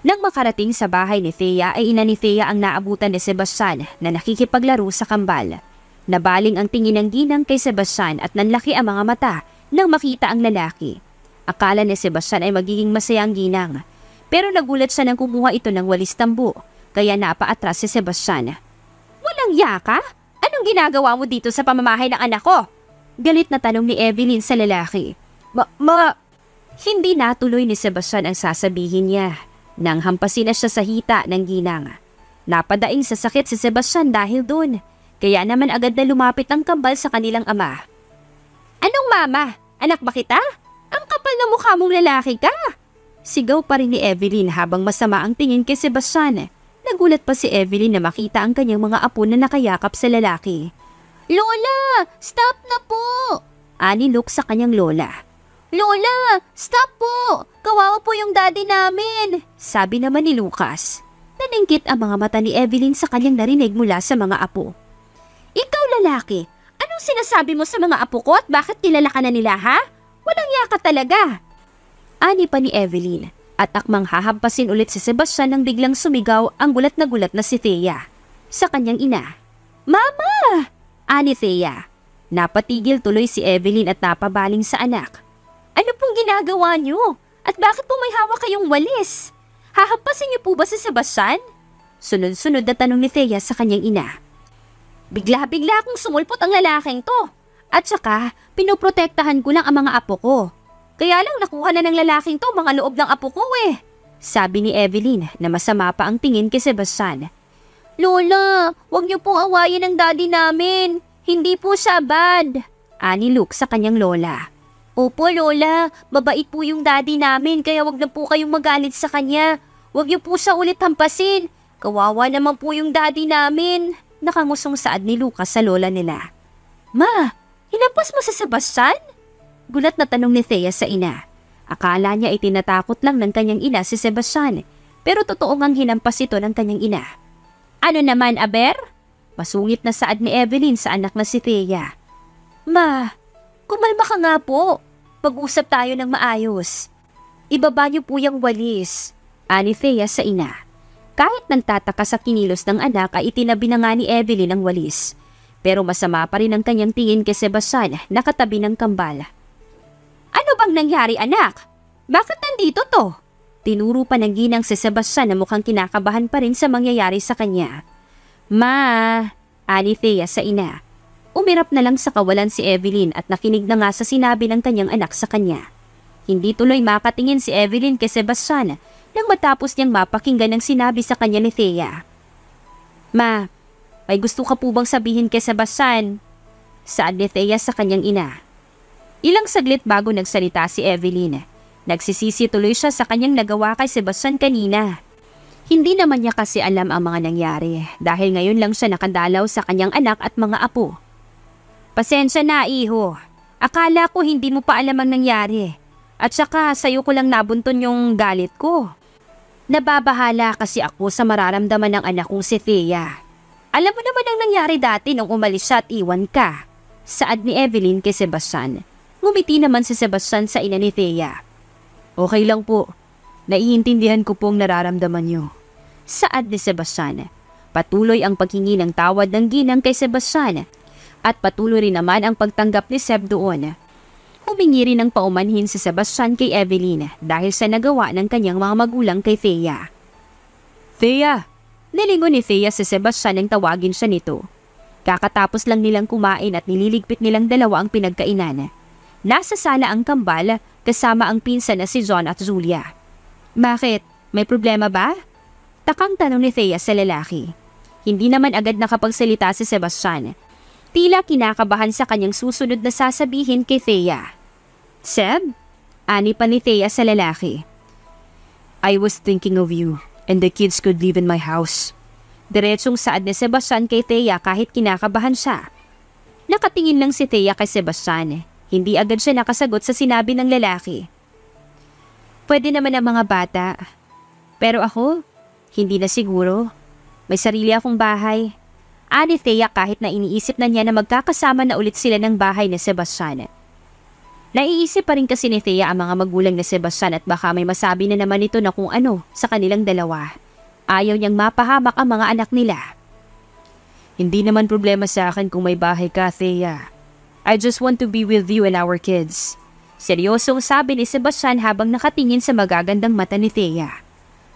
Nang makarating sa bahay ni Thea ay ina ni Thea ang naabutan ni Sebastian na nakikipaglaro sa kambal. Nabaling ang tingin ng ginang kay Sebastian at nanlaki ang mga mata nang makita ang lalaki. Akala ni Sebastian ay magiging masaya ang ginang. Pero nagulat siya nang kumuha ito ng walis tambo, kaya napaatras si Sebastian. Walang yaka? Anong ginagawa mo dito sa pamamahay ng anak ko? Galit na tanong ni Evelyn sa lalaki. Hindi natuloy ni Sebastian ang sasabihin niya. Nang hampasin na siya sa hita ng ginang. Napadaing sa sakit si Sebastian dahil doon. Kaya naman agad na lumapit ang kambal sa kanilang ama. Anong mama? Anak ba kita? Ang kapal na mukha mong lalaki ka! Sigaw pa rin ni Evelyn habang masama ang tingin kay Sebastian. Nagulat pa si Evelyn na makita ang kanyang mga apo na nakayakap sa lalaki. Lola! Stop na po! Ani Luke sa kanyang lola. Lola! Stop po! Kawawa po yung daddy namin! Sabi naman ni Lucas. Naningkit ang mga mata ni Evelyn sa kanyang narinig mula sa mga apo. Ikaw lalaki, anong sinasabi mo sa mga apo ko at bakit kilala ka na nila ha? Walang yaka talaga! Ani pa ni Evelyn at akmang hahampasin ulit si Sebastian nang biglang sumigaw ang gulat na si Thea. Sa kanyang ina. Mama! Ani Thea. Napatigil tuloy si Evelyn at napabaling sa anak. Ano pong ginagawa niyo? At bakit po may hawak kayong walis? Hahampasin niyo po ba si Sebastian? Sunod-sunod na tanong ni Thea sa kanyang ina. Bigla-bigla akong sumulpot ang lalaking to. At saka, pinoprotektahan ko lang ang mga apo ko. Kaya lang nakuha na ng lalaking to mga loob ng apo ko eh. Sabi ni Evelyn na masama pa ang tingin kay Sebastian. Lola, huwag niyo pong awayin ang daddy namin. Hindi po siya bad. Ani Luke sa kanyang lola. Opo Lola, mabait po yung daddy namin kaya wag na po kayong magalit sa kanya. Wag niyo po siya ulit hampasin. Kawawa naman po yung daddy namin. Nakangusong saad ni Lucas sa lola nila. Ma, hinampas mo si Sebastian? Gulat na tanong ni Thea sa ina. Akala niya ay tinatakot lang ng kanyang ina si Sebastian. Pero totoo ngang hinampas ito ng kanyang ina. Ano naman, Aber? Masungit na saad ni Evelyn sa anak na si Thea. Ma, kumalma ka nga po. Pag-usap tayo ng maayos. Ibaba niyo po yung walis. Ani Thea sa ina. Kahit nagtataka sa kinilos ng anak ay itinabi na nga ni Evelyn ang walis. Pero masama pa rin ang kanyang tingin kay Sebastian na katabi ng kambal. Ano bang nangyari anak? Bakit nandito to? Tinuro pa ng ginang si Sebastian na mukhang kinakabahan pa rin sa mangyayari sa kanya. Ma, ani Thea sa ina. Umirap na lang sa kawalan si Evelyn at nakinig na nga sa sinabi ng kanyang anak sa kanya. Hindi tuloy makatingin si Evelyn kay Sebastian nang matapos niyang mapakinggan ang sinabi sa kanya ni Thea. Ma, may gusto ka po bang sabihin kay Sebastian? Saad ni Thea sa kanyang ina. Ilang saglit bago nagsalita si Evelyn. Nagsisisi tuloy siya sa kanyang nagawa kay Sebastian kanina. Hindi naman niya kasi alam ang mga nangyari dahil ngayon lang siya nakadalaw sa kanyang anak at mga apo. Pasensya na, iho. Akala ko hindi mo pa alam ang nangyari. At saka sa'yo ko lang nabunton yung galit ko. Nababahala kasi ako sa mararamdaman ng anak kong si Thea. Alam mo naman ang nangyari dati nung umalis siya at iwan ka. Saad ni Evelyn kay Sebastian. Ngumiti naman si Sebastian sa ina ni Thea. Okay lang po. Naiintindihan ko pong nararamdaman niyo. Saad ni Sebastian. Patuloy ang paghingi ng tawad ng ginang kay Sebastian. At patuloy rin naman ang pagtanggap ni Seb doon. Humingi rin ng paumanhin si Sebastian kay Evelyn dahil sa nagawa ng kanyang mga magulang kay Thea. Thea! Nilingon ni Thea si Sebastian nang tawagin siya nito. Kakatapos lang nilang kumain at nililigpit nilang dalawa ang pinagkainan. Nasa sala ang kambal kasama ang pinsan na si John at Julia. Bakit? May problema ba? Takang tanong ni Thea sa lalaki. Hindi naman agad nakapagsalita si Sebastian. Tila kinakabahan sa kanyang susunod na sasabihin kay Thea. Seb? Ani pa ni Thea sa lalaki. I was thinking of you and the kids could live in my house. Diretsong saad ni Sebastian kay Thea kahit kinakabahan siya. Nakatingin lang si Thea kay Sebastian. Hindi agad siya nakasagot sa sinabi ng lalaki. Pwede naman ang mga bata. Pero ako, hindi na siguro. May sarili akong bahay. Ani Thea kahit na iniisip na niya na magkakasama na ulit sila ng bahay ni Sebastian. Naiisip pa rin kasi ni Thea ang mga magulang ni Sebastian at baka may masabi na naman ito na kung ano sa kanilang dalawa. Ayaw niyang mapahamak ang mga anak nila. Hindi naman problema sa akin kung may bahay ka, Thea. I just want to be with you and our kids. Seryosong sabi ni Sebastian habang nakatingin sa magagandang mata ni Thea.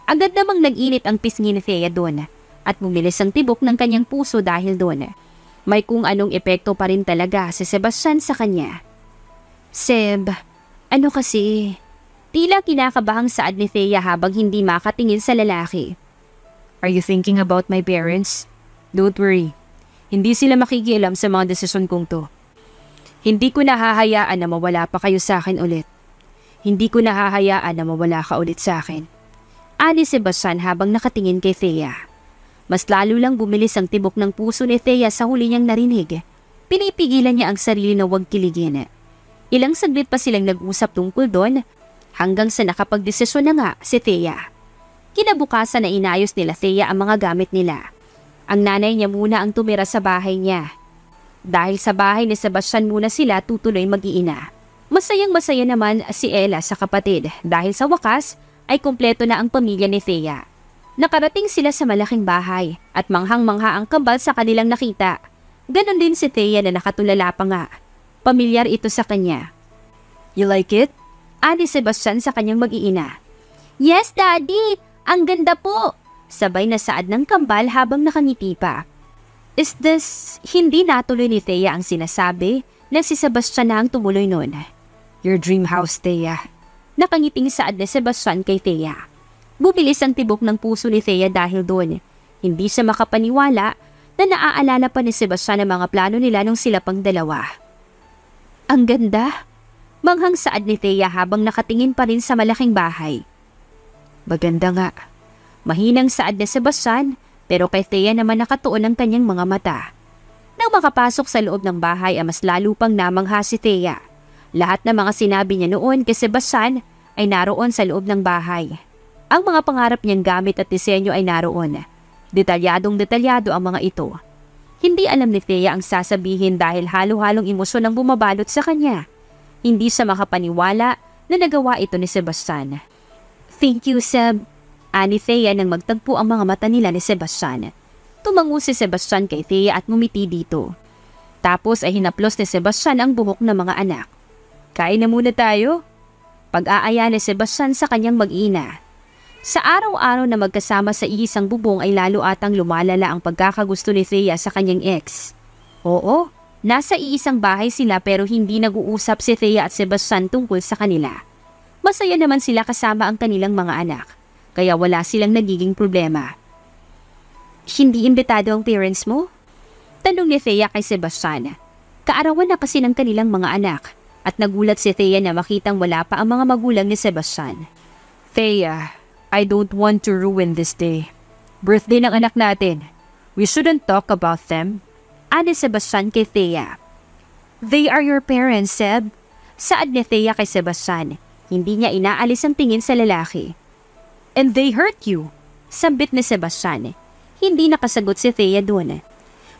Agad namang nag-init ang pisngi ni Thea doon at bumilis ang tibok ng kanyang puso dahil doon. May kung anong epekto pa rin talaga si Sebastian sa kanya. Seb, ano kasi? Tila kinakabahang saad ni Thea habang hindi makatingin sa lalaki. Are you thinking about my parents? Don't worry. Hindi sila makikialam sa mga desisyon kong to. Hindi ko nahahayaan na mawala pa kayo sa akin ulit. Hindi ko nahahayaan na mawala ka ulit sa akin. Ani Sebastian habang nakatingin kay Thea. Mas lalo lang bumilis ang tibok ng puso ni Thea sa huli niyang narinig. Pinipigilan niya ang sarili na huwag kiligin. Ilang saglit pa silang nag-usap tungkol doon hanggang sa nakapagdesisyon na nga si Thea. Kinabukasan na inayos nila Thea ang mga gamit nila. Ang nanay niya muna ang tumira sa bahay niya. Dahil sa bahay ni Sebastian muna sila tutuloy mag-iina. Masayang masaya naman si Ella sa kapatid dahil sa wakas ay kumpleto na ang pamilya ni Thea. Nakarating sila sa malaking bahay at manghang-mangha ang kambal sa kanilang nakita. Ganon din si Thea na nakatulala pa nga. Pamilyar ito sa kanya. You like it? Ani Sebastian sa kanyang mag-iina. Yes, Daddy! Ang ganda po! Sabay na saad ng kambal habang nakangiti pa. Is this hindi natuloy ni Thea ang sinasabi na si Sebastian na ang tumuloy nun? Your dream house, Thea. Nakangiting saad ni Sebastian kay Thea. Bumilis ang tibok ng puso ni Thea dahil doon. Hindi siya makapaniwala na naaalala pa ni Sebastian ang mga plano nila nung sila pang dalawa. Ang ganda! Manghang saad ni Thea habang nakatingin pa rin sa malaking bahay. Maganda nga. Mahinang saad ni Sebastian pero kay Thea naman nakatuon ang kanyang mga mata. Nang makapasok sa loob ng bahay ay mas lalo pang namangha si Thea. Lahat ng mga sinabi niya noon kay Sebastian ay naroon sa loob ng bahay. Ang mga pangarap niyang gamit at disenyo ay naroon. Detalyadong-detalyado ang mga ito. Hindi alam ni Thea ang sasabihin dahil halo-halong emosyon ang bumabalot sa kanya. Hindi siya makapaniwala na nagawa ito ni Sebastian. Thank you, Seb. Ani Thea nang magtagpo ang mga mata nila ni Sebastian. Tumango si Sebastian kay Thea at ngumiti dito. Tapos ay hinaplos ni Sebastian ang buhok ng mga anak. Kain na muna tayo. Pag-aaya ni Sebastian sa kanyang mag-ina. Sa araw-araw na magkasama sa iisang bubong ay lalo atang lumalala ang pagkakagusto ni Thea sa kanyang ex. Oo, nasa iisang bahay sila pero hindi nag-uusap si Thea at Sebastian tungkol sa kanila. Masaya naman sila kasama ang kanilang mga anak, kaya wala silang nagiging problema. Hindi imbitado ang parents mo? Tanong ni Thea kay Sebastian. Kaarawan na kasi ng kanilang mga anak at nagulat si Thea na makitang wala pa ang mga magulang ni Sebastian. Thea, I don't want to ruin this day. Birthday ng anak natin. We shouldn't talk about them. Ani Sebastian kay Thea. They are your parents, Seb. Saad ni Thea kay Sebastian. Hindi niya inaalis ang tingin sa lalaki. And they hurt you. Sambit ni Sebastian. Hindi nakasagot si Thea doon.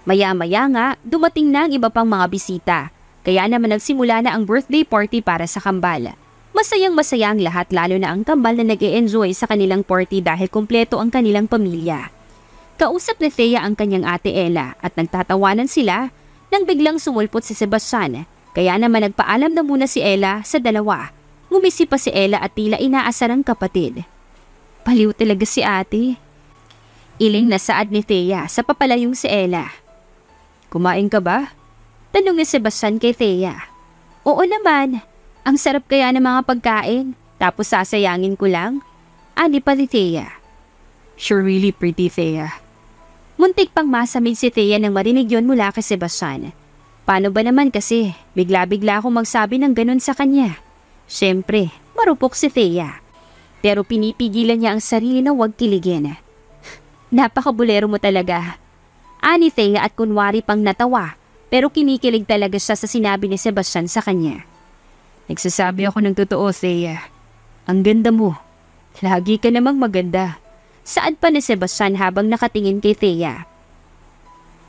Maya-maya nga, dumating na ang iba pang mga bisita. Kaya naman nagsimula na ang birthday party para sa kambal. Masayang-masaya ang lahat lalo na ang kambal na nag-e-enjoy sa kanilang party dahil kumpleto ang kanilang pamilya. Kausap ni Thea ang kanyang ate Ella at nagtatawanan sila nang biglang sumulpot si Sebastian. Kaya naman nagpaalam na muna si Ella sa dalawa. Ngumisi pa si Ella at tila inaasar ang kapatid. Baliw talaga si ate. Iling na saad ni Thea sa papalayong si Ella. Kumain ka ba? Tanong ni Sebastian kay Thea. Oo naman. Ang sarap kaya ng mga pagkain, tapos sasayangin ko lang? Ani pa ni Thea. You're really pretty, Thea. Muntik pang masamid si Thea nang marinig yon mula kay Sebastian. Paano ba naman kasi, bigla-bigla akong magsabi ng ganun sa kanya. Siyempre, marupok si Thea. Pero pinipigilan niya ang sarili na huwag kiligin. Napakabulero mo talaga. Ani Thea at kunwari pang natawa, pero kinikilig talaga siya sa sinabi ni Sebastian sa kanya. Nagsasabi ako ng totoo, Thea. Ang ganda mo. Lagi ka namang maganda. Saad pa ni Sebastian habang nakatingin kay Thea.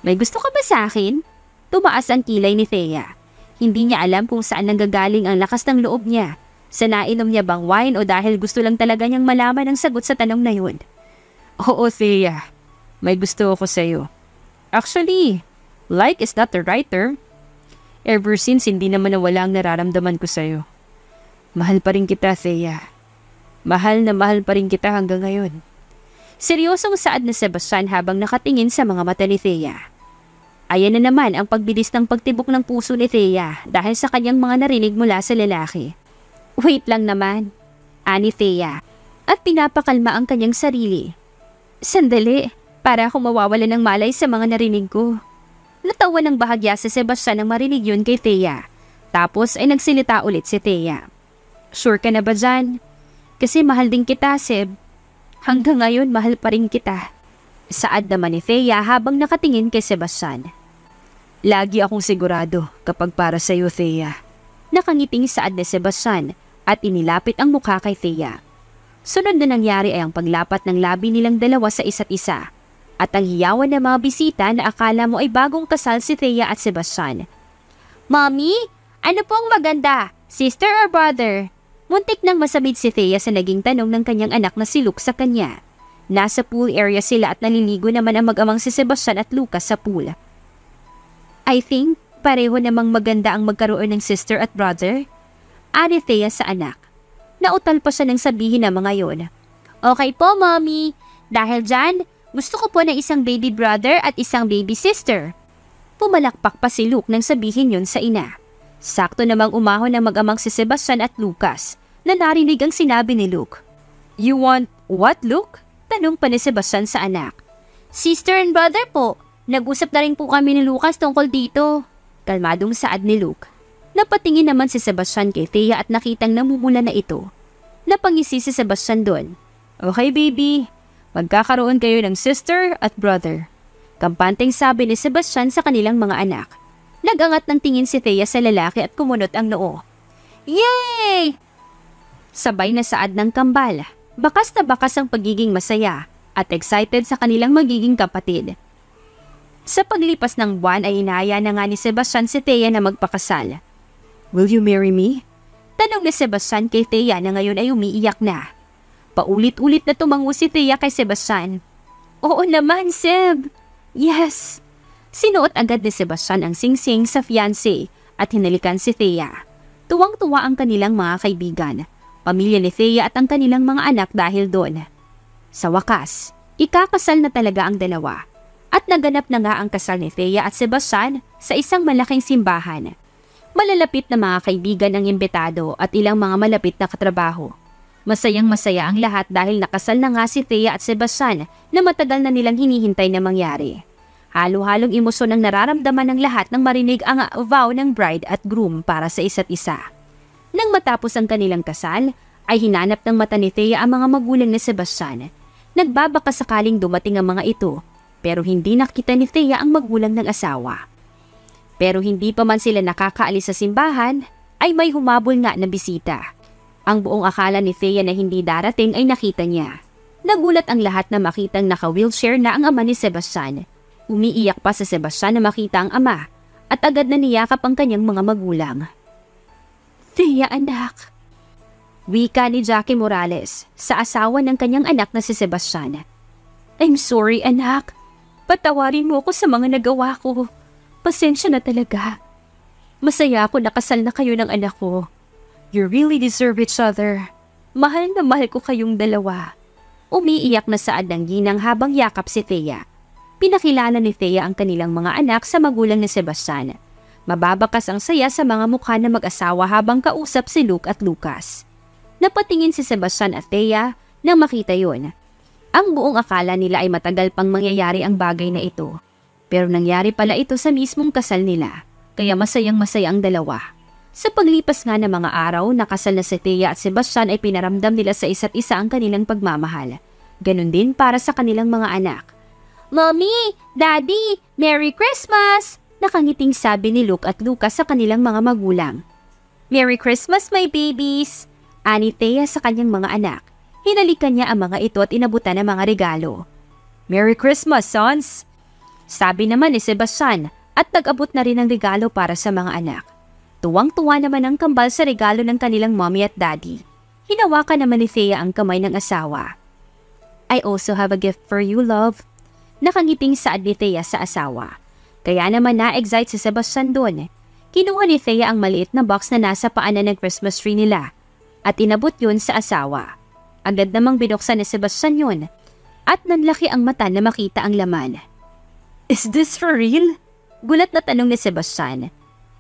May gusto ka ba sa akin? Tumaas ang kilay ni Thea. Hindi niya alam kung saan nanggagaling ang lakas ng loob niya. Sa nainom niya bang wine o dahil gusto lang talaga niyang malaman ang sagot sa tanong na yun? Oo, Thea. May gusto ako sa'yo. Actually, like is not the right term. Ever since hindi naman nawala ang nararamdaman ko sa'yo. Mahal pa rin kita, Thea. Mahal na mahal pa rin kita hanggang ngayon. Seryosong saad na Sebastian habang nakatingin sa mga mata ni Thea. Ayan na naman ang pagbilis ng pagtibok ng puso ni Thea dahil sa kanyang mga narinig mula sa lalaki. Wait lang naman, ani Thea, at pinapakalma ang kanyang sarili. Sandali, para akong mawawala ng malay sa mga narinig ko. Natawa ng bahagya si Sebastian nang marinig yun kay Thea. Tapos ay nagsilita ulit si Thea. Sure ka na ba dyan? Kasi mahal din kita, Seb. Hanggang ngayon, mahal pa rin kita. Saad naman ni Thea habang nakatingin kay Sebastian. Lagi akong sigurado kapag para sa iyo, Thea. Nakangiting saad ni Sebastian at inilapit ang mukha kay Thea. Sunod na nangyari ay ang paglapat ng labi nilang dalawa sa isa't isa at ang hiyawan ng mga bisita na akala mo ay bagong kasal si Thea at Sebastian. Mommy, ano pong maganda? Sister or brother? Muntik nang masamid si Thea sa naging tanong ng kanyang anak na si Luke sa kanya. Nasa pool area sila at naliligo naman ang mag-amang si Sebastian at Lucas sa pool. I think pareho namang maganda ang magkaroon ng sister at brother. Ani Thea sa anak. Nautal pa siya nang sabihin na mga yon. Okay po, Mommy. Dahil dyan, gusto ko po ng isang baby brother at isang baby sister. Pumalakpak pa si Luke nang sabihin yon sa ina. Sakto namang umahon ng mag-amang si Sebastian at Lucas na narinig ang sinabi ni Luke. You want what, Luke? Tanong pa ni Sebastian sa anak. Sister and brother po. Nag-usap na rin po kami ni Lucas tungkol dito. Kalmadong saad ni Luke. Napatingin naman si Sebastian kay Thea at nakitang namumula na ito. Napangisi si Sebastian doon. Okay, baby. Magkakaroon kayo ng sister at brother. Kampanteng sabi ni Sebastian sa kanilang mga anak. Nagangat ng tingin si Thea sa lalaki at kumunot ang noo. Yay! Sabay na saad ng kambal. Bakas na bakas ang pagiging masaya at excited sa kanilang magiging kapatid. Sa paglipas ng buwan ay inaya na nga ni Sebastian si Thea na magpakasal. Will you marry me? Tanong ni Sebastian kay Thea na ngayon ay umiiyak na. Paulit-ulit na tumango si Thea kay Sebastian. Oo naman, Seb. Yes. Sinuot agad ni Sebastian ang singsing sa fiancé at hinalikan si Thea. Tuwang-tuwa ang kanilang mga kaibigan, pamilya ni Thea at ang kanilang mga anak dahil doon. Sa wakas, ikakasal na talaga ang dalawa. At naganap na nga ang kasal ni Thea at Sebastian sa isang malaking simbahan. Malalapit na mga kaibigan ang imbitado at ilang mga malapit na katrabaho. Masayang-masaya ang lahat dahil nakasal na nga si Thea at Sebastian na matagal na nilang hinihintay na mangyari. Halo-halong emosyon ang nararamdaman ng lahat nang marinig ang vow ng bride at groom para sa isa't isa. Nang matapos ang kanilang kasal, ay hinanap ng mata ni Thea ang mga magulang ni Sebastian. Nagbabaka sakaling dumating ang mga ito, pero hindi nakita ni Thea ang magulang ng asawa. Pero hindi pa man sila nakakaalis sa simbahan, ay may humabol nga na bisita. Ang buong akala ni Thea na hindi darating ay nakita niya. Nagulat ang lahat na makitang naka-wheelchair na ang ama ni Sebastian. Umiiyak pa sa Sebastian na makita ang ama at agad na niyakap ang kanyang mga magulang. Thea, anak. Wika ni Jackie Morales sa asawa ng kanyang anak na si Sebastian. I'm sorry, anak. Patawarin mo ako sa mga nagawa ko. Pasensya na talaga. Masaya ako nakasal na kayo ng anak ko. You really deserve each other. Mahal na mahal ko kayong dalawa. Umiiyak na saad ng ginang habang yakap si Thea. Pinakilala ni Thea ang kanilang mga anak sa magulang ni Sebastian. Mababakas ang saya sa mga mukha na mag-asawa habang kausap si Luke at Lucas. Napatingin si Sebastian at Thea nang makita yon. Ang buong akala nila ay matagal pang mangyayari ang bagay na ito. Pero nangyari pala ito sa mismong kasal nila, kaya masayang-masaya ang dalawa. Sa paglipas nga ng mga araw, nakasal na si Thea at Sebastian ay pinaramdam nila sa isa't isa ang kanilang pagmamahal. Ganon din para sa kanilang mga anak. "Mommy! Daddy! Merry Christmas!" Nakangiting sabi ni Luke at Lucas sa kanilang mga magulang. "Merry Christmas, my babies!" Ani Thea sa kanyang mga anak. Hinalikan niya ang mga ito at inabutan ng mga regalo. "Merry Christmas, sons!" Sabi naman ni Sebastian at nag-abot na rin ng regalo para sa mga anak. Tuwang-tuwa naman ang kambal sa regalo ng kanilang mommy at daddy. Hinawakan naman ni Thea ang kamay ng asawa. "I also have a gift for you, love." Nakangiting saad ni Thea sa asawa. Kaya naman na-excite si Sebastian doon. Kinuha ni Thea ang maliit na box na nasa paanan ng Christmas tree nila at inabot yun sa asawa. Agad namang binuksan ni Sebastian yun at nanlaki ang mata na makita ang laman. "Is this for real?" Gulat na tanong ni Sebastian.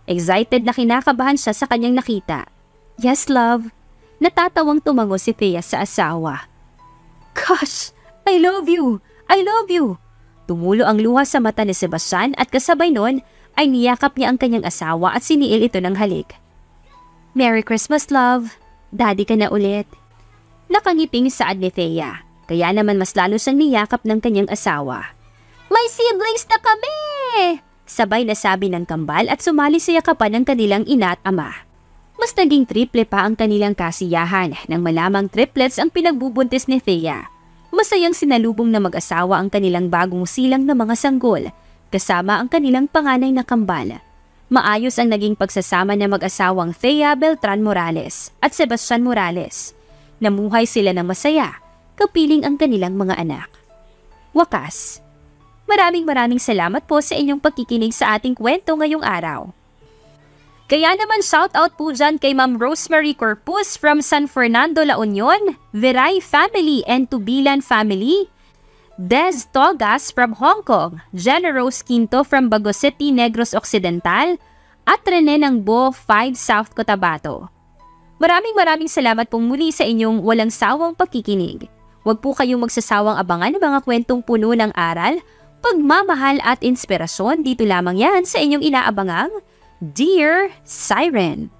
Excited na kinakabahan siya sa kanyang nakita. "Yes, love." Natatawang tumango si Thea sa asawa. "Gosh, I love you! I love you!" Tumulo ang luha sa mata ni Sebastian at kasabay nun ay niyakap niya ang kanyang asawa at siniil ito ng halik. "Merry Christmas, love. Daddy ka na ulit." Nakangiting saad ni Thea, kaya naman mas lalo siyang niyakap ng kanyang asawa. "May siblings na kami!" Sabay na sabi ng kambal at sumali sa yakapan ng kanilang ina at ama. Mas naging triple pa ang kanilang kasiyahan nang malamang triplets ang pinagbubuntis ni Thea. Masayang sinalubong na mag-asawa ang kanilang bagong silang na mga sanggol, kasama ang kanilang panganay na kambal. Maayos ang naging pagsasama ng mag-asawang Thea Beltran Morales at Sebastian Morales. Namuhay sila ng masaya, kapiling ang kanilang mga anak. Wakas. Maraming salamat po sa inyong pagkikinig sa ating kwento ngayong araw. Kaya naman shoutout po dyan kay Ma'am Rosemary Corpus from San Fernando, La Union, Viray family and Tubilan family, Des Togas from Hong Kong, Jenna Rose Quinto from Bago City, Negros Occidental, at Rene Nangbo, 5 South Cotabato. Maraming salamat pong muli sa inyong walang sawang pakikinig. Huwag po kayong magsasawang abangan ng mga kwentong puno ng aral, pagmamahal at inspirasyon. Dito lamang yan sa inyong inaabangang Dear Siren.